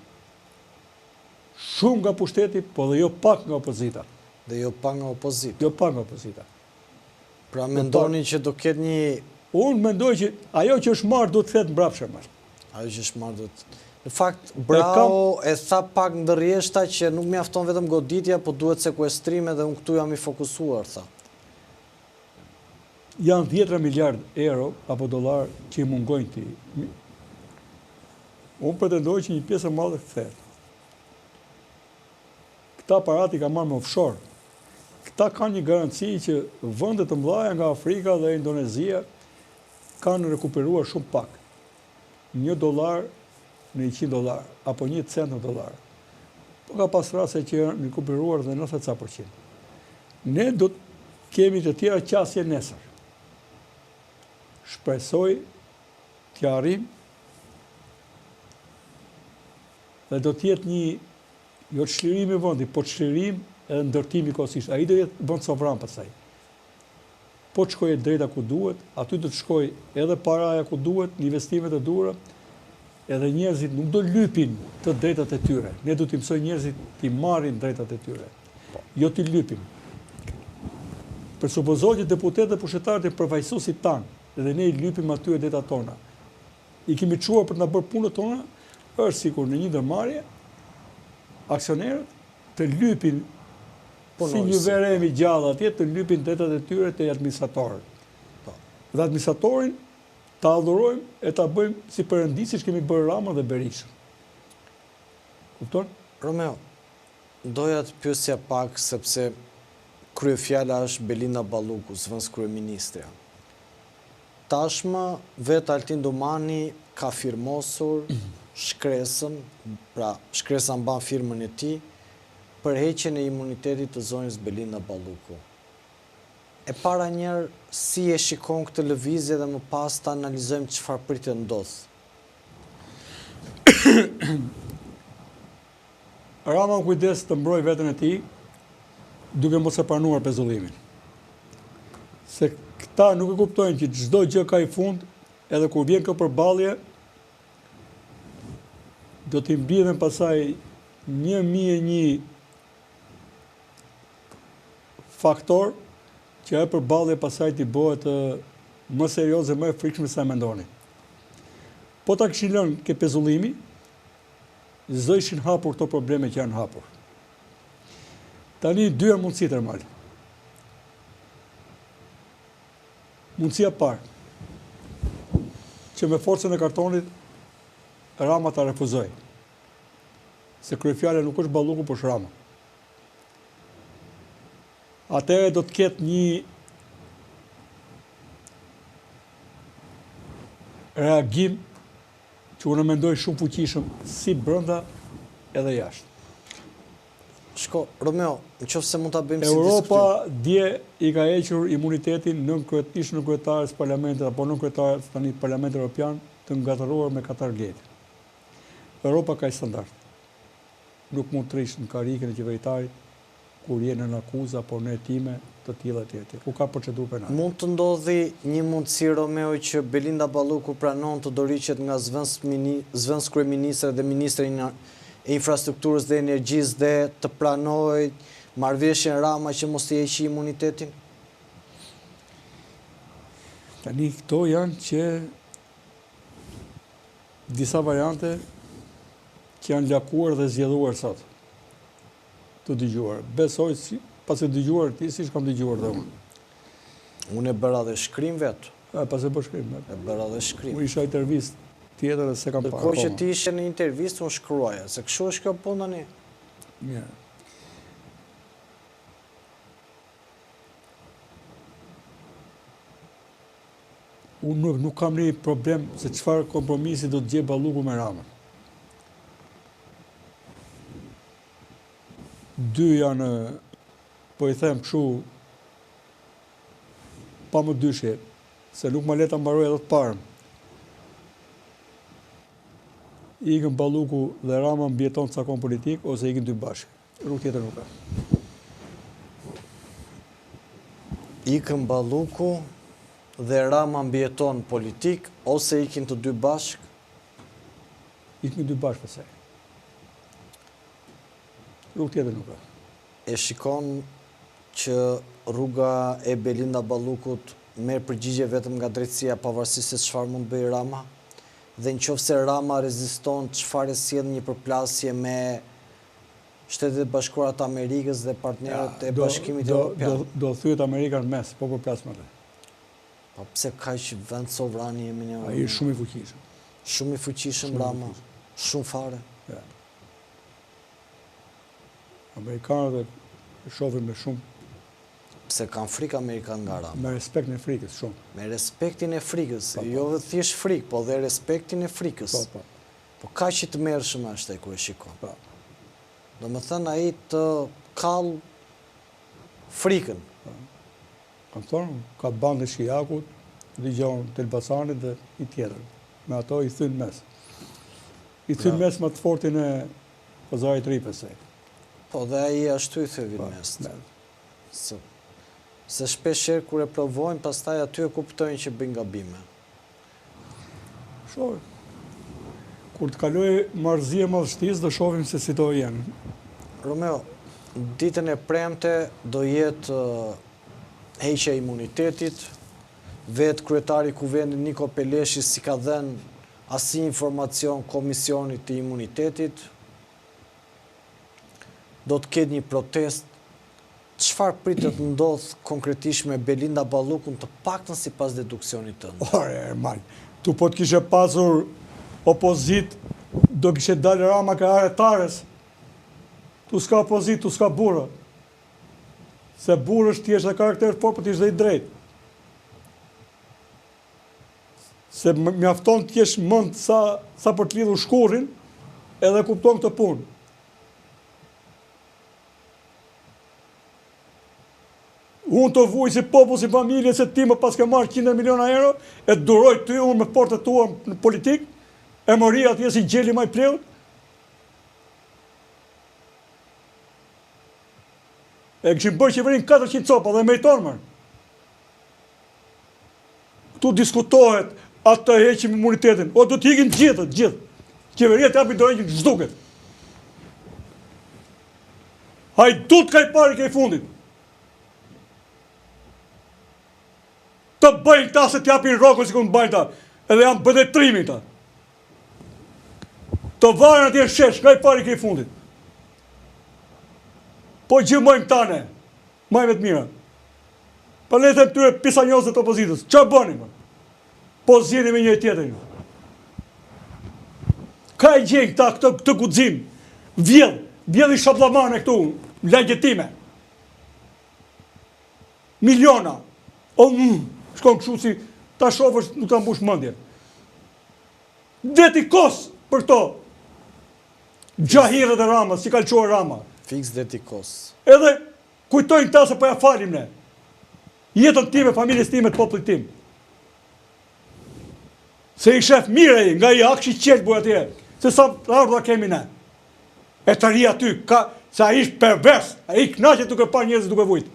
Speaker 2: shumë nga pushteti, po dhe jo pak nga opozita.
Speaker 1: Dhe jo pak nga opozita.
Speaker 2: Jo pak nga opozita.
Speaker 1: Pra mendoni që do ketë një...
Speaker 2: Unë mendoj që ajo që është marrë do të thetë mbrapshe marrë.
Speaker 1: Ajo që është marrë do të... Në fakt, Brau e tha pak ndërrjeshta që nuk mjafton vetëm goditja, po duhet sekuestrime dhe unë këtu jam i fokusuar, tha.
Speaker 2: Janë 10 miliard euro apo dollar që i mungojnë ti. Unë pretendoj që një pjesë e madhe kthehet. Këta parati ka marrë me offshore. Këta kanë një garanci që vëndet të mëdha nga Afrika dhe Indonezia kanë rekuperuar shumë pak. $1 në $100, apo 1 cent në dollar. Po ka pas raste që janë rekuperuar dhe 90%. Ne do të kemi të tjera qasje nesër. Shpresoj t'ja arrim dhe do t'jetë një jo të çlirim i vendi, po të çlirim edhe ndërtimi kohësisht. Ai do jetë vend sovran pastaj. Po të shkojë drejta ku duhet, aty do të shkojë edhe paraja ku duhet, investimet e duhura, edhe njerëzit nuk do lypin të drejtat e tyre. Ne do t'i mësojmë njerëzit t'i marrin drejtat e tyre. Jo t'i lypin. Përsupozoj që deputetët dhe pushtetarët e përfaqësuesit tanë, edhe ne i lypim aty drejtat tona. I kemi çuar për të na bërë punët tona, është sikur në një ndërmarrje aksionerët të lypin si një verem i gjallë atje, të lypin drejtat e tyre te administratorët. Dhe administratorin ta adhurojmë e ta bëjmë si perëndisi siç kemi bërë Rama dhe Berishën. Kupton?
Speaker 1: Romeo, doja të pyesja pak sepse kryefjala është Belinda Balluku, zëvendës kryeministrja. Tashmë vetë Altin Domani ka firmosur shkresën, pra shkresa mban firmën e tij, për heqjen e imunitetit të zonjës Belinda Balluku. E para njerë, si e shikon këtë lëvizje dhe më pas të analizojmë çfarë pritet të ndodhë?
Speaker 2: Rama në kujdes të mbroj veten e tij, duke mos e pranuar pezullimin. Se këta nuk e kuptojnë që çdo gjë ka i fund, edhe kur vjen kjo përballje, do t'i mbjidhen pasaj 1001 faktor që ajo përballje pasaj t'i bëhet më serioze, më e frikshme se mendoni. Po ta kishin lënë ke pezullimi, s'do ishin hapur këto probleme që janë hapur. Tani dy mundësi termal. Mundësia parë, që me forcën e kartonit Rama ta refuzoi. Se kryefjala nuk është Balluku, por është Rama. Atëherë do të ketë një reagim që unë mendoj shumë fuqishëm si brenda edhe jashtë.
Speaker 1: Shko, Romeo, në qoftë se mund ta bëjmë si
Speaker 2: Europa dje i ka hequr imunitetin ish nën kryetarës parlamentit apo nën kryetarës tani Parlamentit Evropian të ngatëruar me Qatargate. Europa ka standard. Nuk mund të rish në karikën e qeveritarit kur jenë në akuzë apo në hetime të tilla etj. Ku ka procedurë penale.
Speaker 1: Mund të ndodhi një mundësi, Romeo, që Belinda Balluku pranon të dorëhiqet nga zëvendës kryeministre dhe ministri e infrastrukturës dhe energjisë dhe të pranoj marrëveshjen Rama që mos t'i heqë imunitetin?
Speaker 2: Tani këto janë që disa variante që janë lakuar dhe zgjedhuar sot. Të dëgjuar. Besoj pas e dëgjuar ti siç kam dëgjuar dhe unë.
Speaker 1: Unë e bëra dhe shkrim vetë.
Speaker 2: Pas e bë shkrim.
Speaker 1: E bëra dhe shkrim.
Speaker 2: Unë isha intervistë tjetër dhe se kam parë.
Speaker 1: Ndërkohë që ti ishe në intervistë, unë shkruaja, se kështu është kjo punë tani.
Speaker 2: Mirë. Unë nuk kam një problem se çfarë kompromisi do të gjej Balluku me Ramën. Dy janë, po i them kështu, pa më dyshje, se nuk më le ta mbaroj edhe të parën. Ikën Balluku dhe Rama mbjeton cakon politik, ose ikën dy bashkë. Rrugë tjetër nuk ka.
Speaker 1: Ikën Balluku dhe Rama mbjeton politik, ose ikin të dy bashk?
Speaker 2: Ikën dy bashkë pësej. Rrugë tjetër nuk ka.
Speaker 1: E shikon që rruga e Belinda Ballukut merr përgjigje vetëm nga drejtësia pavarësisht se çfarë mund bëj Rama? Dhe nëse Rama reziston, çfarë sjell një përplasje me Shtetet e Bashkuara të Amerikës dhe partnerët e Bashkimit Evropian?
Speaker 2: Do thyet Amerika në mes, po përplas më të.
Speaker 1: Po pse kaq vend sovran jemi ne?
Speaker 2: Ai është shumë i fuqishëm.
Speaker 1: Shumë i fuqishëm Rama, shumë fare.
Speaker 2: Ja. Amerikanët e shohin me shumë.
Speaker 1: Pse kanë frikë Amerikanët nga Rama?
Speaker 2: Me respektin e frikës, shumë.
Speaker 1: Me respektin e frikës, jo dhe thjesht frikë, po dhe respektin e frikës. Po kaq i tmerrshëm është ai kur e shikon. Do më thënë ai të kall frikën.
Speaker 2: Kam thonë, ka bandë Shijakut, dëgjon të Elbasanit dhe i tjetër. Me ato i thyn mes. I thyn mes më të fortin e Pazarit Ripës.
Speaker 1: Po dhe ai ashtu i thyvin mes. Se shpeshherë kur e provojnë, pastaj aty e kuptojnë që bëjnë gabime.
Speaker 2: Shohim. Kur të kaloj marrëzie madhështisë, do shohim se si do jenë.
Speaker 1: Romeo, ditën e premte do jetë heqja e imunitetit, vetë kryetari i Kuvendit Niko Peleshi si ka dhënë asnjë informacion komisionit të imunitetit. Do të ketë një protestë. Çfarë pritet ndodh konkretisht me Belinda Ballukun, të paktën sipas deduksionit tënd?
Speaker 2: Ore, Ermal, tu po të kishe pasur opozit, do kishe dalë Rama ka aretares. Tu s'ka opozit, tu s'ka burë. Se burë është t'jesh dhe karakter fort, po t'jesh dhe i drejt. Se mjafton t'jesh mend sa për t'lidhur shkurrin, edhe kupton këtë punë. Unë të vuj si popull, si familje, se ti më pas ke marrë 100 miliona euro, e duroj ty unë me portët tua në politik, e mori atje si gjeli maj pleu. E këshim bërë qeverin 400 copa dhe meriton mërë. Tu diskutohet atë të heqim imunitetin, o do t'ikin gjithë. Qeveria të api do heqim zhduket. Hajdut ka i pari ka i fundit. Të bëjnë ta se t'japin rokën si kënë bëjnë ta, edhe janë bëdetrimin ta. Të varën atje shesh, nga i pari këj fundit. Po gjëmojmë tane, majve të mira. Pa letëm tyre pisanjosët të opozitës, që bëni më? Po zjeni me një tjetër. Ka i gjenë këta këtë gudzim, vjell i shablamane këtu, legjetime. Miliona. Shkon kështu si ta shofësh nuk ta mbush mendjen. Deti kos për to. Gjahirët e Ramës, si kalqohet Rama.
Speaker 1: Fiks deti kos.
Speaker 2: Edhe kujtojnë ta se po ja falim ne. Jetën time, familjes time, të popullit tim. Se i shef mire i, nga i akshi qelë buj atje, se sa ardha kemi ne. E të ri aty, se a ish pervers, a i knaqet duke pa njerëzit duke vujt.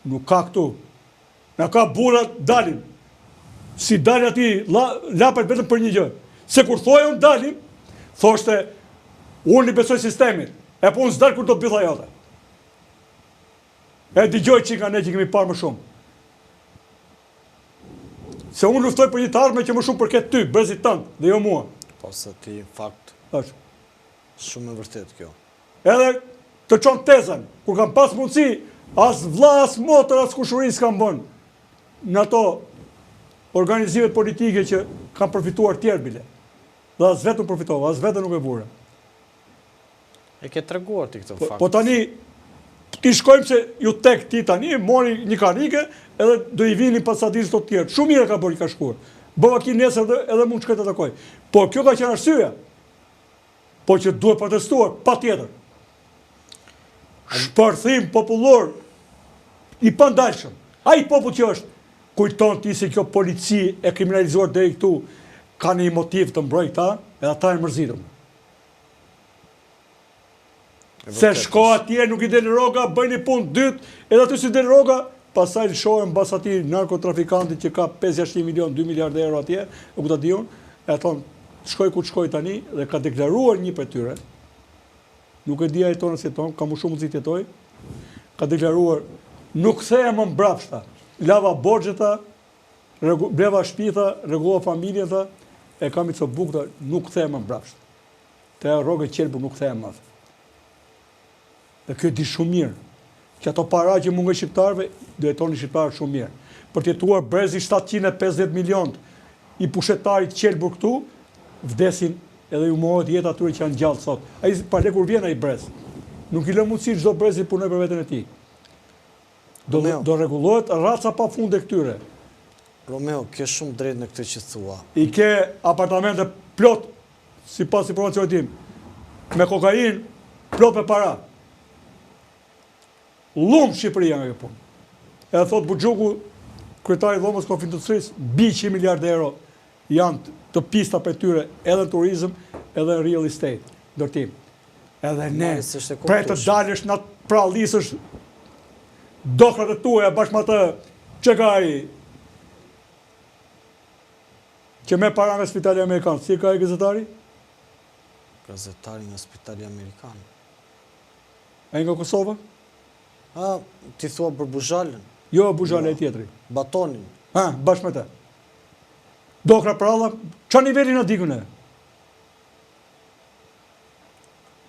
Speaker 2: Nuk ka këtu. Në ka burat dalim. Si dalin ati, lapet vetëm për një gjë. Se kur thojë unë dalim, thoshte, unë i besoj sistemit. E po unë s'dal kur do bitha jote. E digjoj që nga ne që kemi parë më shumë. Se unë luftoj për një të ardhme që më shumë përket ty, brezit tëndë, dhe jo mua.
Speaker 1: Po se ti, në fakt, shumë e vërtet kjo.
Speaker 2: Edhe të qonë tezën, kur kam pas mundësi, as vlla, as motër, as kushurin s'kam bënë në ato organizimet politike që kam përfituar tjerë bile. Dhe as vetë nuk përfitova, as vetë nuk e vure.
Speaker 1: E ke treguar ti këtë fakt.
Speaker 2: Po tani, ti shkojmë se ju tek ti tani, mori një karike, edhe do i vinin pasatisë të tjerë. Shumë mirë ka bërë ka shkuar. Bëva ki nesër edhe mund shkoj të takoj. Por kjo ka qenë arsyeja. Po që duhet protestuar, pa tjetër. Shpërthim popullor i pandalshëm. Ai popull që është, kujton ti se kjo polici e kriminalizuar deri këtu ka një motiv të mbrojë këta, edhe ata e mërzitëm. Se shko atje, nuk i del rroga, bëjnë një punë dytë, edhe aty si del rroga, pastaj lëshohen mbas atij narkotrafikantit që ka 5-6 milion, 2 miliardë euro atje, e ku ta diun, e thon, shkoj ku shkoj tani dhe ka deklaruar një prej tyre. Nuk e di ai tonë si ton, ka më shumë mundësi të jetoj. Ka deklaruar, nuk kthehem më mbrapshta. Lava borxheta, bleva shtëpita, rregulla familjen tha, e kam i cobukta, nuk kthehem më mbrapshta. Te rrogë qelbur nuk kthehem më. Dhe kjo di shumë mirë, që ato para që mungojnë shqiptarëve, do jetoni shqiptarët shumë mirë. Për të jetuar brezi 750 milion i pushetarit qelbur këtu, vdesin edhe ju mohohet jetë atyre që janë gjallë sot. Ai pale kur vjen ai brez, nuk i lë mundësi çdo brez të punojë për veten e tij. Do rregullohet raca pafund e këtyre.
Speaker 1: Romeo, ke shumë drejt në këtë që thua.
Speaker 2: I ke apartamente plot, sipas informacionit tim, me kokainë, plot me para. Lumë Shqipëria nga kjo punë. Edhe thot Buxhuku, kryetari i dhomës Konfindustrisë, mbi 100 miliardë euro janë të pista për tyre edhe në turizëm, edhe në real estate, ndërtim. Edhe ne, prej të dalësh në prallisësh dokrat e tuaja bashkë me atë që ka ai që me para nga Spitali Amerikan. Si ka ai gazetari?
Speaker 1: Gazetari nga Spitali Amerikan.
Speaker 2: Ai nga Kosova?
Speaker 1: Ti thua për Buzhalën?
Speaker 2: Jo, Buzhala e tjetri.
Speaker 1: Batonin.
Speaker 2: Bashkë me te. Dokra pralla, qa nivelin në dikën e?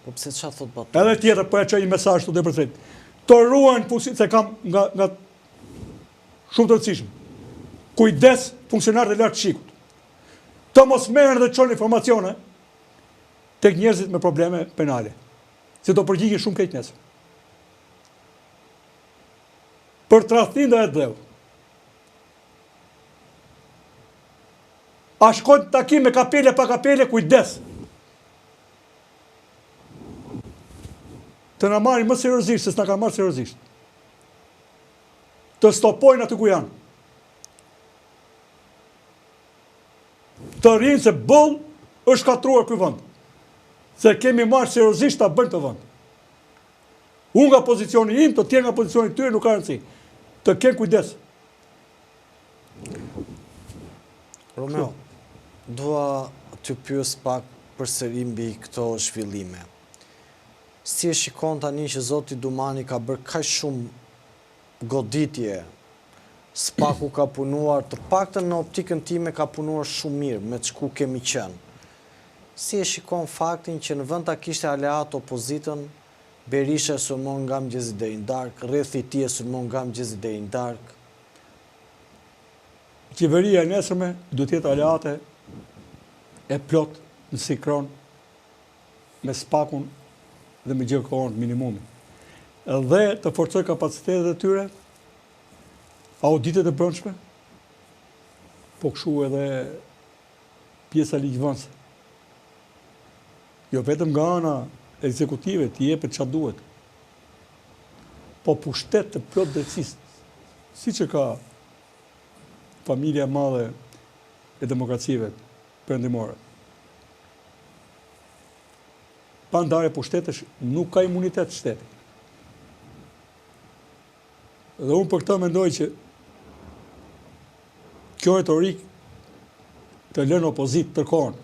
Speaker 1: Po pse qa thot Batonin?
Speaker 2: Edhe tjetër, po e që i mesazh të dhe për thejt. Të ruajnë funksionin, se kam nga shumë të rëndësishëm. Kujdes funksionarët e lartë shikut. Të mos merren dhe çonë informacione tek njerëzit me probleme penale. Se do përgjigjen shumë keq nesër. Për tradhtin dhe e dheu. A shkojnë takim me kapele pa kapele, kujdes. Të na marrin më seriozisht, se s'na kanë marrë seriozisht. Të stopojnë aty ku janë. Të rinë se boll është katruar ky vend. Se kemi marrë seriozisht ta bëjmë të vend. Unë nga pozicioni im, të tjerë nga pozicioni tyre nuk ka rëndësi. Të kenë kujdes.
Speaker 1: Romeo, dua të pyes pak përsëri mbi këto zhvillime. Si e shikon tani që Zoti Dumani ka bërë kaq shumë goditje, Spaku ka punuar, të paktën në optikën time ka punuar shumë mirë me çku kemi qenë. Si e shikon faktin që në vend ta kishte aleat opozitën, Berisha e sulmon nga mëngjesi deri në darkë, rreth i tij e sulmon nga mëngjesi deri në darkë.
Speaker 2: Qeveria e nesërme duhet të jetë aleate e plot në sinkron me Spakun dhe me GK-n minimumi. Dhe të forcoj kapacitetet e tyre, auditet e brendshme, po kështu edhe pjesa ligjvënëse. Jo vetëm nga ana ekzekutive t'i jepet çfarë duhet, po pushtet të plot drejtësisë, siç e ka familja e madhe e demokracive perëndimore. Pa ndarje pushtetesh nuk ka imunitet shteti. Dhe unë për këtë mendoj që kjo retorik të lënë opozit tërkohën,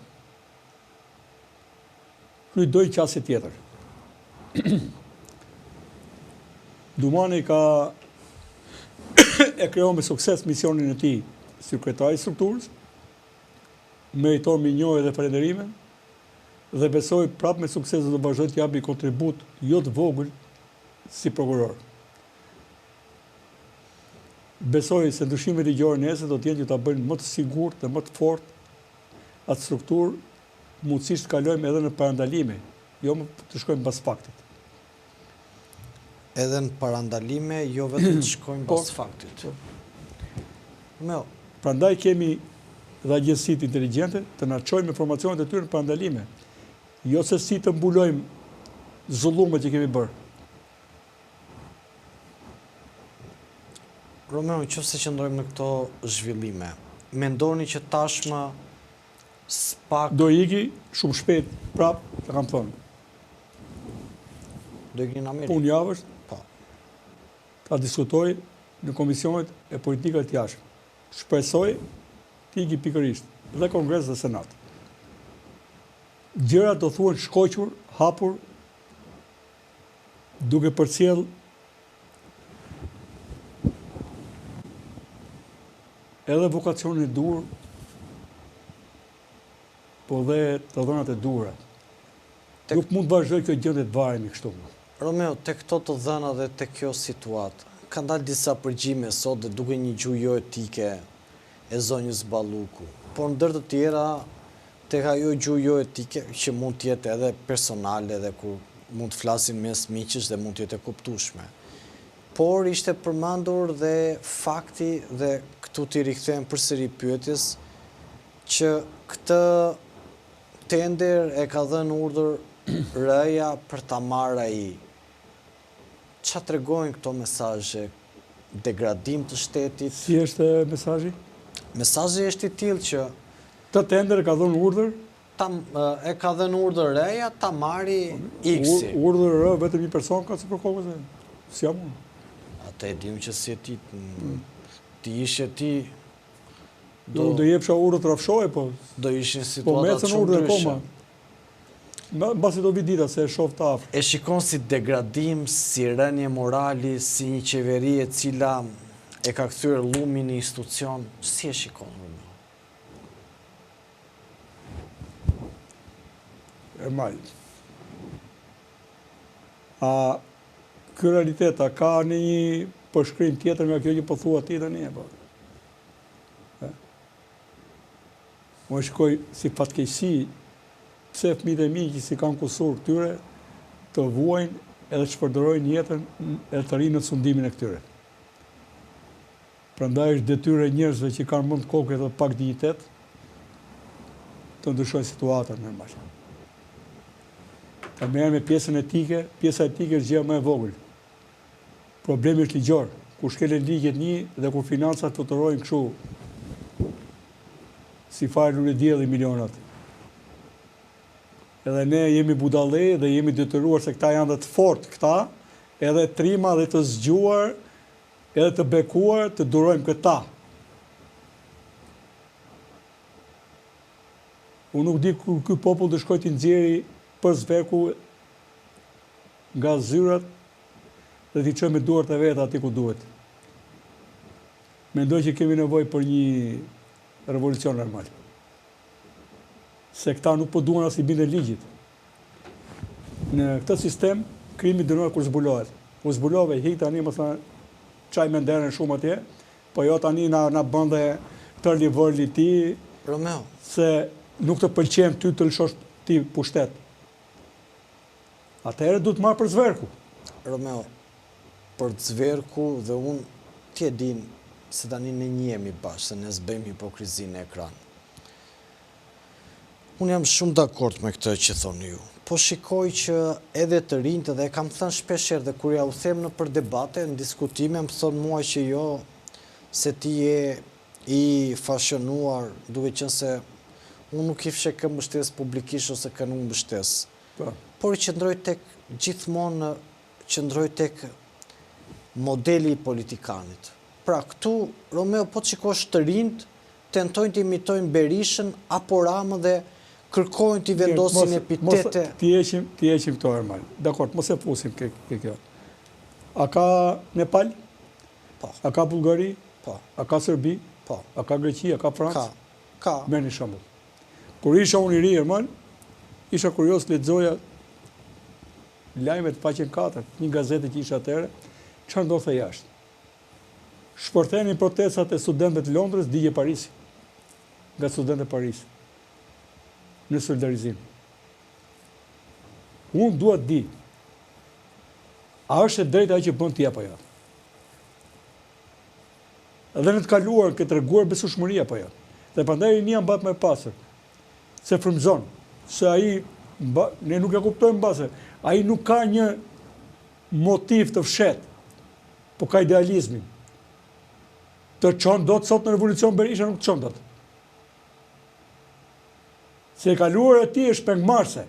Speaker 2: doj qasje tjetër. Dumani e kreu me sukses misionin e tij si kryetari i strukturës, meritor me njohje dhe falënderime, dhe besoj prapë me sukses do të vazhdoj të japi kontribut jo të vogël si prokuror. Besoj se ndryshimet ligjore nesër do të jenë që ta bëjnë më të sigurt dhe më të fortë atë strukturë, mundësisht kalojmë edhe në parandalime, jo më të shkojmë pas faktit.
Speaker 1: edhe në parandalime, jo vetëm të shkojnë pas faktit.
Speaker 2: Prandaj kemi dhe agjensitë inteligjente të na çojmë informacionet e tyre në parandalime. Jo se si të mbulojmë zullumet që kemi bërë.
Speaker 1: Romeo, nëse qëndrojmë në këto zhvillime, mendoni që tashmë spak
Speaker 2: do iki shumë shpejt prap, të kam thënë.
Speaker 1: Do ikin në Amerikë?
Speaker 2: Punë javësh,
Speaker 1: Po.
Speaker 2: ta diskutoj në komisionet e politikave të jashtme. Shpresoj të iki pikërisht dhe Kongres dhe Senat. Gjërat do thuhen shkoqur, hapur, duke përcjell edhe vokacionin e dur, po dhe të dhënat e dura. Nuk mund të vazhdoj kjo gjendje të varemi kështu.
Speaker 1: Romeo, te këto të dhëna dhe te kjo situatë, kanë dalë disa përgjime sot dhe duke një gjuhë jo etike e zonjës Balluku. Por ndër të tjera, tek ajo gjuhë jo etike që mund të jetë edhe personale dhe kur mund të flasin mes miqësh dhe mund të jetë e kuptueshme. Por ishte përmendur dhe fakti dhe këtu t'i rikthejmë përsëri pyetjes që këtë tender e ka dhënë urdhër REA për ta marrë ai. Çfarë tregojnë këto mesazhe? Degradim të shtetit?
Speaker 2: Si është mesazhi?
Speaker 1: Mesazhi është i tillë që
Speaker 2: të tender ka dhënë urdhër?
Speaker 1: E ka dhënë urdhër REA ta marri X-i.
Speaker 2: Urdhër RE vetëm një person ka si për kokën e. Si jam unë.
Speaker 1: Atë e dim që si e ti. Ti ishe ti.
Speaker 2: Do jepsha urdhër të rafshoje, po.
Speaker 1: Do ishin
Speaker 2: Po
Speaker 1: situatat
Speaker 2: mecën
Speaker 1: shumë
Speaker 2: urdhër
Speaker 1: ndryshe.
Speaker 2: koma. Mbasi do vi dita se e shoh të afër.
Speaker 1: E shikon si degradim, si rënje morali, si një qeveri e cila e ka kthyer llumin në institucion. Si e shikon?
Speaker 2: Ermal. A ky realitet a ka në një përshkrim tjetër nga kjo që po thua ti tani apo? Unë shikoj si fatkeqësi pse fëmijët e mi që si kanë kusur këtyre të vuajnë edhe të shpërdorojnë jetën e të rinë në sundimin e këtyre. Prandaj është detyrë e njerëzve që kanë mend kokë edhe pak dinjitet të ndryshojnë situatën normal. Ta merrem me pjesën etike, pjesa etike është gjëja më e vogël. Problemi është ligjor, kur shkelen ligjet një dhe kur financat fluturojnë kështu si farë në dielli milionat. Edhe ne jemi budallë dhe jemi detyruar se këta janë dhe të fortë këta, edhe trima dhe të zgjuar, edhe të bekuar të durojmë këta. Unë nuk di kur ky popull të shkojë të nxjerrë për zverku nga zyrat dhe t'i çojë me duart e vet aty ku duhet. Mendoj që kemi nevojë për një revolucion normal. Se këta nuk po duan as i bindën ligjit. Në këtë sistem, krimi dënohet kur zbulohet. U zbulove, hik tani më thënë çaj me nderën shumë atje, po jo tani na bën dhe tërli vërli ti,
Speaker 1: Romeo,
Speaker 2: se nuk të pëlqen ty të lëshosh ti pushtet. Atëherë du të marrë për zverku.
Speaker 1: Romeo, për zverku dhe unë ti e din se tani ne njihemi bashkë, se ne s'bëjmë hipokrizinë në ekran. Unë jam shumë dakord me këtë që thoni ju, po shikoj që edhe të rinjtë dhe kam thënë shpeshherë dhe kur ja u them në për debate, në diskutime, më thonë mua që jo, se ti je i fashionuar, duke qenë se unë nuk i fshe kë mbështes publikisht ose kë nuk mbështes. Por i qëndroj tek gjithmonë qëndroj tek modeli i politikanit. Pra këtu, Romeo, po të shikosh të rinjtë, tentojnë të imitojnë Berishën apo Ramën dhe kërkojnë të vendosin epitete.
Speaker 2: Ti heqim këto Ermal. Dakor, mos e fusim kjo. A ka Nepal?
Speaker 1: Po.
Speaker 2: A ka Bullgari?
Speaker 1: Po.
Speaker 2: A ka Serbi?
Speaker 1: Po.
Speaker 2: A ka Greqi? A ka Francë?
Speaker 1: Ka.
Speaker 2: Merrni shembull. Kur isha unë i ri Ermal, isha kurioz lexoja lajmet faqen 4, një gazete që isha atëherë, çfarë ndodhte jashtë. Shpërthenin protestat e studentëve të Londrës, digje Parisi, nga studentët e Paris, në solidarizim. Unë dua të di, A është e drejta që bën ti apo jo? Edhe në të kaluar këtë treguar besueshmëri apo jo? Dhe prandaj rinia mbahet më e pastër. Se frymëzon, se ai ne nuk e kuptojmë mbase, ai nuk ka një motiv të fshet, po ka idealizmin. Të çon dot sot në revolucion Berisha nuk çon dot. Se e kaluar e tij është pengmarrse.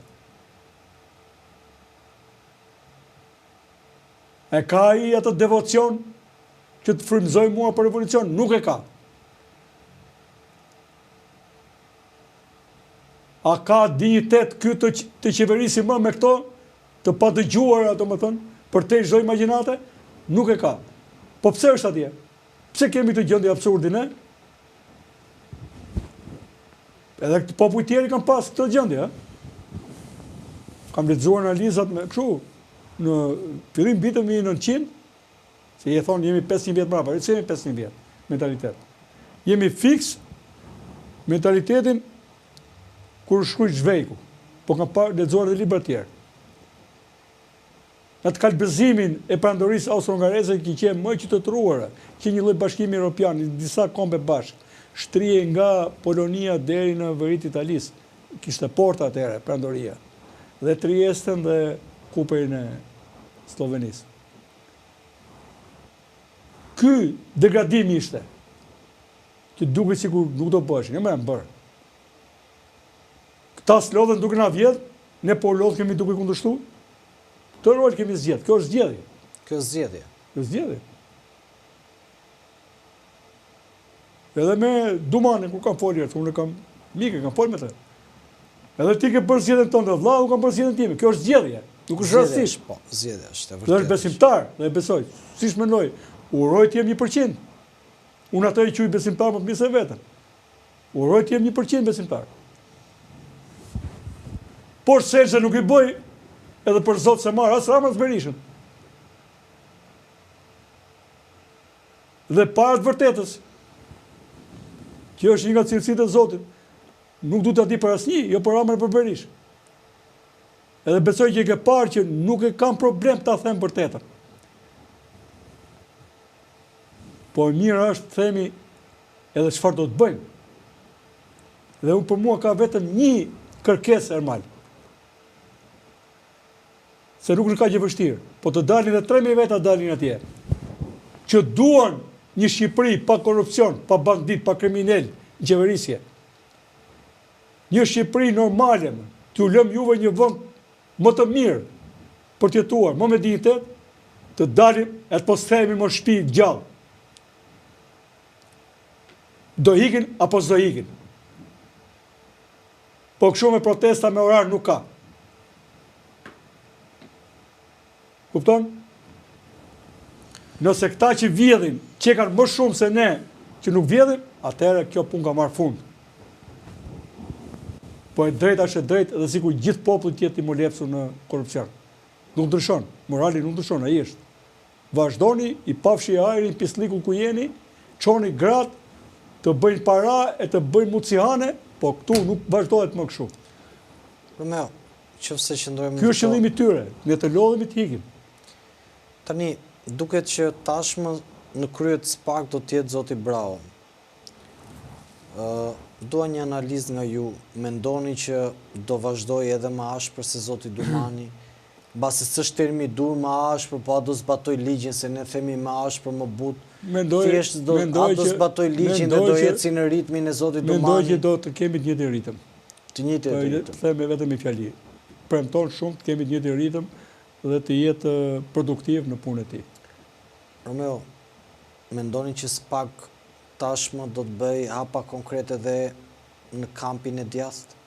Speaker 2: E ka ai atë devocion që të frymëzoj mua për revolucion? Nuk e ka. A ka dignitet ky të qeverisi më me këto të padëgjuara, domethënë, për te çdo imagjinate? Nuk e ka. Po pse është atje? Pse kemi këtë gjendje absurde ne? Edhe këtë popull tjerë kanë pas këtë gjendje, Kam lexuar analizat me kështu në fillim vitit 1900, se i thonë jemi 500 vjet mbrapa, se jemi 500 vjet mentalitet. Jemi fiks mentalitetin kur shkruaj zhvejku, po kam lexuar edhe libra të tjerë. Atë kalbëzimin e prandorisë austro-hungareze që qenë më qytetëruara, që një lloj bashkimi evropian, disa kombe bashkë, shtrije nga Polonia deri në veritë e Italisë, kishte porta atëherë prandoria, dhe Triesten dhe Kuperin e Slovenisë. Ky degradim ishte, që duket sikur nuk do bëheshin, jo më janë bërë. Këta s'lodhen duke na vjedh, ne po lodh kemi duke kundërshtu. Të rol kemi zgjedh, kjo është zgjedhje.
Speaker 1: Kjo është zgjedhje.
Speaker 2: Kjo është zgjedhje. Edhe me Dumanin, kur kam folur, unë kam mike, kam folur me të. Edhe ti ke bërë zgjedhjen tonë, vëlla, unë kam bërë zgjedhjen time. Kjo është zgjedhje. Nuk është rastësisht.
Speaker 1: Po, zgjedhje është e
Speaker 2: vërtetë. Dhe është besimtar, dhe e besoj. Siç mendoj, uroj të jem 1%. Unë atë i quaj besimtar më të mirë se vetën. Uroj të jem 1% besimtar. Por se nuk i bëj edhe për Zotë se marë, asë Ramën Berishën. Dhe para të vërtetës, që është një nga cilësitë e Zotit, nuk du të ati për asnjë, jo për Ramën e për Berishën. Edhe besoj që i ke parë që nuk e kam problem të them vërtetën. Po mirë është të themi edhe çfarë do të bëjmë. Dhe unë për mua ka vetëm një kërkesë Ermal. Se nuk është ka që vështirë, po të dalin dhe 3.000 veta dalin atje, që duan një Shqipëri pa korupcion, pa bandit, pa kriminel, në qeverisje. Një Shqipëri normale, t'ju lëm juve një vend më të mirë për t'jetuar, më me dignitet, të dalim e të posthemi më shtëpi gjallë. Do ikin apo s'do ikin. Po kështu me protesta me orar nuk ka. Kupton? Nëse këta që vjedhin, që kanë më shumë se ne që nuk vjedhin, atëherë kjo punë ka marrë fund. Po e drejta është e drejtë dhe sikur gjithë populli tjetë i molepsur në korupcion. Nuk ndryshon, morali nuk ndryshon, ai është. Vazhdoni, i pafshi ajrin, pislikun ku jeni, çoni gratë, të bëjnë para e të bëjnë mutësihane, po këtu nuk vazhdohet më kështu.
Speaker 1: Romeo, qofse qëndrojmë
Speaker 2: Ky është qëllimi tyre, ne të lodhemi të hikim.
Speaker 1: Tani, duket që tashmë në krye të SPAK do t'jetë zoti Brau. Dua një analizë nga ju. Mendoni që do vazhdoj edhe më ashpër se zoti Dumani? Mbasi s'është termi dur më ashpër, po a do zbatoj ligjin, se ne themi më ashpër më butë. Thjesht do zbatoj ligjin dhe do jetë si në ritmin e zotit Dumani?
Speaker 2: Mendoj që do të kemi të njëjtin ritëm.
Speaker 1: Të njëjtin ritëm.
Speaker 2: Them vetëm i fjali. Premton shumë të kemi të njëjtin ritëm dhe të jetë produktiv në punën e tij.
Speaker 1: Romeo, mendoni që SPAK tashmë do të bëj hapa konkrete dhe në kampin e djathtë?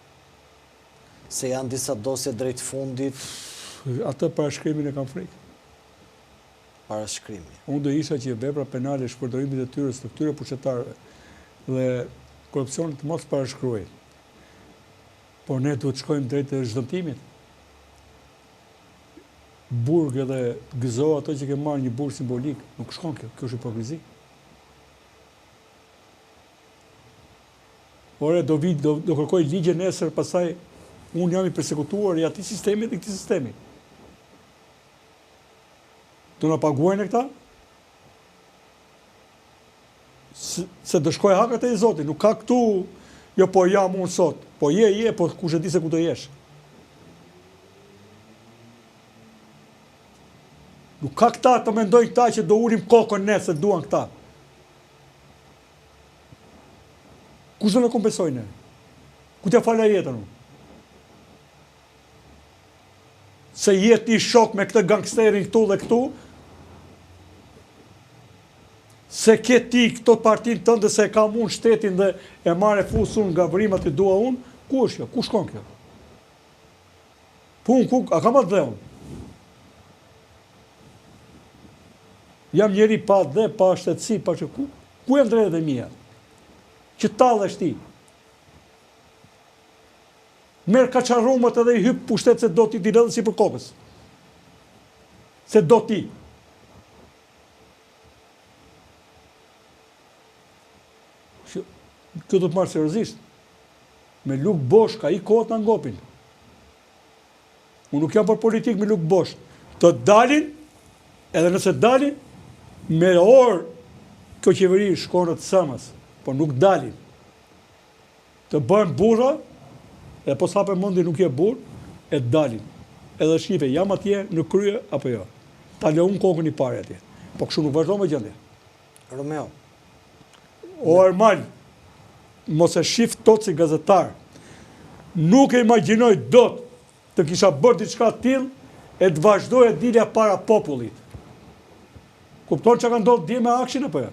Speaker 1: Se janë disa dosje drejt fundit.
Speaker 2: Atë parashkrimin e kam frikë.
Speaker 1: Parashkrimi.
Speaker 2: Unë do isha që vepra penale, shpërdorimit e tyre, së këtyre pushtetarëve dhe korupcionit të mos parashkruaj. Por ne duhet shkojmë drejt të zhdëmtimit. Burg edhe gëzo ato që ke marrë një burg simbolik, nuk shkon kjo, kjo është hipokrizi. Ore, do kërkoj ligje nesër, pasaj unë jam i persekutuar i atij sistemi dhe këtij sistemi. Do na paguajnë këta? Se do shkoj hakat e Zotit, nuk ka këtu, jo po jam unë sot, po je, po kush e di se ku do jesh. Nuk ka këta të mendojnë këta që do urim kokën ne se duan këta. Kush do në kompensojnë ne? Ku t'ja falja jetën unë? Se jetë i shok me këtë gangsterin këtu dhe këtu, se ke ti këto partin tënde se ka unë shtetin dhe e mare fusë unë nga vrimat i dua unë, ku është kjo? Ku shkon kjo? Pun, ku? A ka ma dhe unë? Jam njeri pa dhe, pa shtetësi, pa që ku? Ku e ndrejë dhe mija? Që talë është ti? Merë kaçarumët edhe i hypë pushtet se do ti t'i redhë si për kokës. Se do ti. Kjo do të marrë seriozisht. Me Luk Bosh ka i kohët në ngopin. Unë nuk jam për politikë me Luk Bosh. Të dalin, edhe nëse dalin, me orë kjo qeveri shkonë të sëmës, po nuk dalin. Të bëjmë burra, e po sape mundi nuk je burë, e dalin. Edhe shqipe, jam atje në krye, apo jo. Ta le unë kokën i pare atje. Po kështu nuk vazhdo me gjendje.
Speaker 1: Romeo.
Speaker 2: O Ermal, mos e shif tot si gazetar. Nuk e imagjinoj dot të kisha bërë diçka tillë e të vazhdoj e dilja para popullit. Kupton që ka ndodhur dje me Akshin apo jo?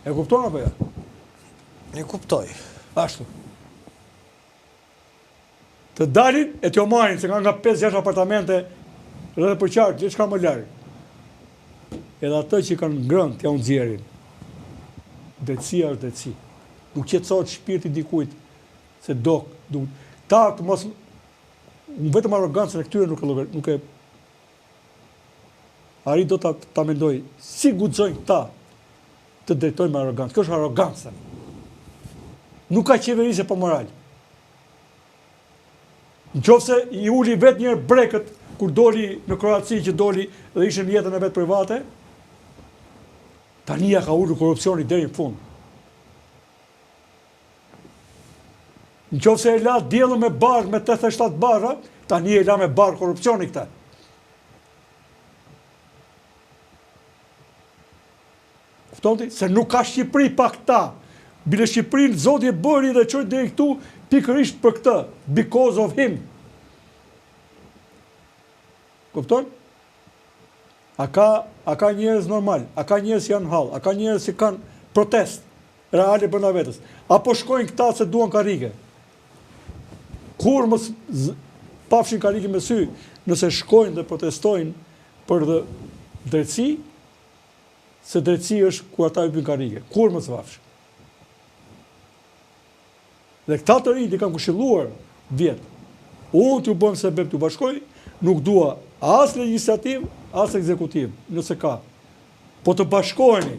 Speaker 2: E kupton apo jo?
Speaker 1: E kuptoj.
Speaker 2: Ashtu. Të dalin e t'jo marrin, se nga 5-6 apartamente rredhe për qartë, gjithë shka më larg. Edhe atë që kanë ngrënë t'ja unë zjerin. Drejtësia është drejtësi. Nuk qetësohet shpirti dikujt se ta të mos vetëm arrogancën e këtyre nuk e arrit do ta mendoj si guxojnë ta të drejtojnë me arrogancë. Kjo është arroganca. Nuk ka qeveri se pa moral. Nëse i uli vetë njërë brekët kur doli në Kroaci që doli dhe ishte në jetën e vetë private, tani ja ka ulur korrupsioni deri në fund. Nëse e la diellën me barë, me 87 barra, tani e la me barë korrupsioni këta. Kuptonti? Se nuk ka Shqipëri pa këta. Bile Shqipërinë Zoti e bëri dhe çoi deri këtu pikërisht për këtë, because of him. Kupton? A ka njerëz normal, a ka njerëz që janë hall, a ka njerëz që kanë protest reale brenda vetes. Apo shkojnë këta se duan karrige. Kur mos pafshin karrige me sy, nëse shkojnë dhe protestojnë për drejtësi, se drejtësi është kur ata hyjnë karrige. Kur mos pafshin. Dhe këta të rinj i kanë këshilluar vjet. Unë t'ju bëm sebeb t'ju bashkoj, nuk dua as legjislativ, as ekzekutiv, nëse ka. Po të bashkoheni,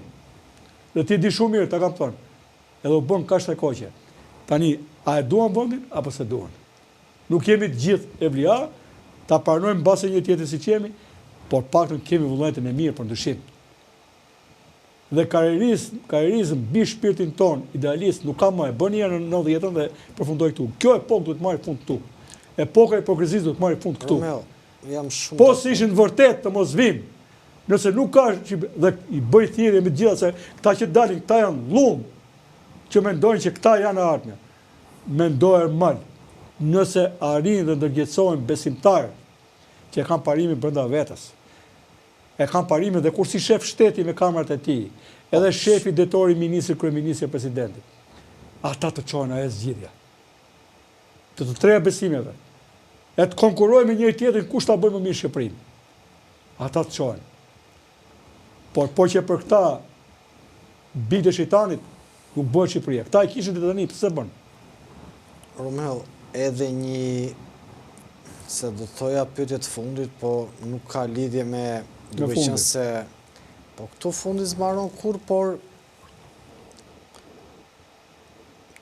Speaker 2: dhe ti di shumë mirë, ta kam thënë, edhe u bën kashtë e koqe. Tani, a e duan vendin, apo se duan? Nuk jemi të gjithë evlia, ta parnojmë base një tjetër si qemi, por paktën kemi vullnetin e mirë për ndryshim. Dhe karrierizëm mbi shpirtin ton, idealist, nuk ka më e bën në 90-ën dhe përfundoj këtu. Kjo epokë duhet marrë fund këtu. Epoka e hipokrizisë duhet marrë fund këtu.
Speaker 1: Romeo, jam shumë.
Speaker 2: Po si ishin vërtet të mos vim, nëse nuk ka dhe i bëj thirrje me gjitha se këta që dalin, këta janë llumë, që mendojnë që këta janë ardhmë. Mendojnë mal, nëse arrin dhe ndërgjegjësohen besimtarë që e kanë parimin brenda vetes. E kanë parimin dhe kur si shef shteti me kamerat e tij, edhe shefi, detori, ministri, kryeministri, presidenti. Ata të çojnë ajo zgjidhja. Të treja besimeve. E të konkurrojnë me njëri tjetrin kush ta bëjë më mirë Shqipërinë. Ata të çojnë. Por po që për këta bide shejtanit nuk bëhet Shqipëria. Këta e kishin tani pse bën?
Speaker 1: Romeo, edhe një se do thoja pyetje të fundit, po nuk ka lidhje me duke qenë se po këtu fundi zbaron kur, por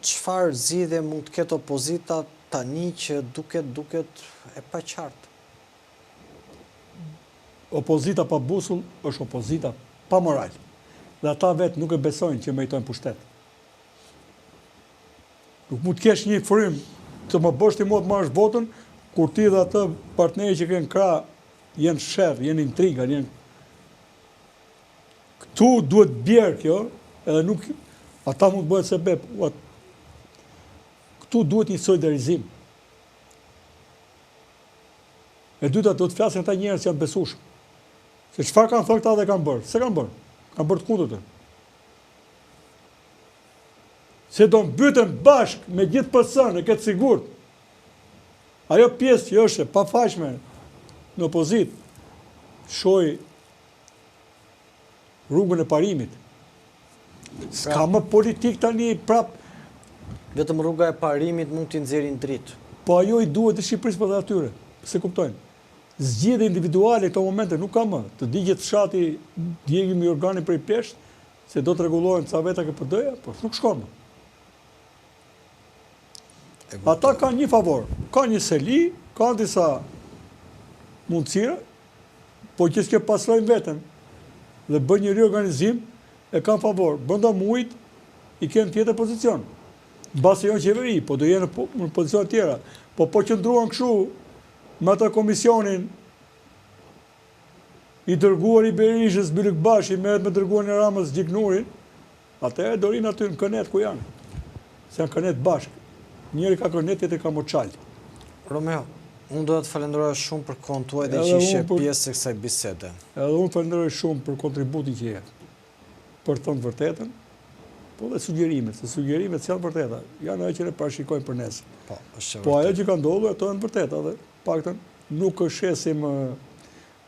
Speaker 1: çfarë zgjidhje mund të ketë opozita tani që duket e paqartë?
Speaker 2: opozita pa busull është opozita pa moral. Dhe ata vetë nuk e besojnë që meritojnë pushtet. Nuk mund të kesh një frym të më bësh ti mua të marrësh votën, kur ti dhe atë partneri që kënë krah jenë sherr, jenë intriga, jenë... Këtu duhet bjerë kjo, edhe nuk... Ata mund të bëhet sebeb. Këtu duhet një solidarizim. E dyta do të flasin ata njerëz që janë besueshëm. Se çfarë kanë thënë këta dhe kanë bërë? Se kanë bërë. Kanë bërë të kundërtën. Se do mbyten bashk me gjithë PS-n, e këtë sigurt. Ajo pjesë që është e pafaqshme në opozit, shoj rrugën e parimit. S'ka më politik tani prap.
Speaker 1: Vetëm rruga e parimit mund t'i nxjerrin dritë.
Speaker 2: Po ajo i duhet të Shqipërisë për atyre, se kuptojnë. Zgjedhje individuale këto momente nuk ka më. Të digjet fshati djegim i organi prej Peshtë, se do të rregullohen ca veta KPD-ja, po nuk shkon më. Ata kanë një favor, ka një seli, ka disa mundësira, po që s'ke paslojnë vetën dhe bën një riorganizim, e kanë favor. Brenda muajit i kanë tjetër pozicion. Mbasi janë qeveri, po do jenë në pozicione tjera. Po qëndruan kështu me ata komisionin i dërguar i Berishës, Bylykbashi, merret me dërguarin e Ramës, Gjiknurin, atëherë do rinë aty në kënet ku janë. Se janë kënet bashkë. Njëri ka kënet, tjetri ka moçal.
Speaker 1: Romeo, unë do të falenderoj shumë për kohën tuaj dhe që ishe pjesë e kësaj bisede.
Speaker 2: Edhe unë falenderoj shumë për kontributin që jep. Për thënë vërtetën, po dhe sugjerimet, se sugjerimet janë vërteta, janë ajo që ne parashikojmë për nesër. Po ajo që ka ndodhur, ato janë vërteta, dhe paktën nuk shesim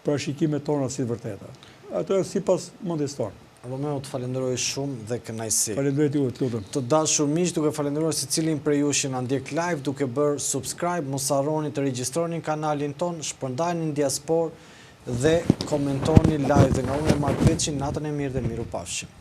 Speaker 2: parashikimet tona si vërteta. Ato janë sipas mendjes tonë.
Speaker 1: Romeo, të falenderoj shumë dhe kënaqësi.
Speaker 2: Falenderoj ju, të lutem.
Speaker 1: Të dashur miq, duke falenderuar secilin prej jush që na ndjek live, duke bërë subscribe, mos harroni të regjistroni kanalin ton, shpërndani në diasporë dhe komentoni live dhe nga unë Mark Peçi, natën e mirë dhe miru pafshim.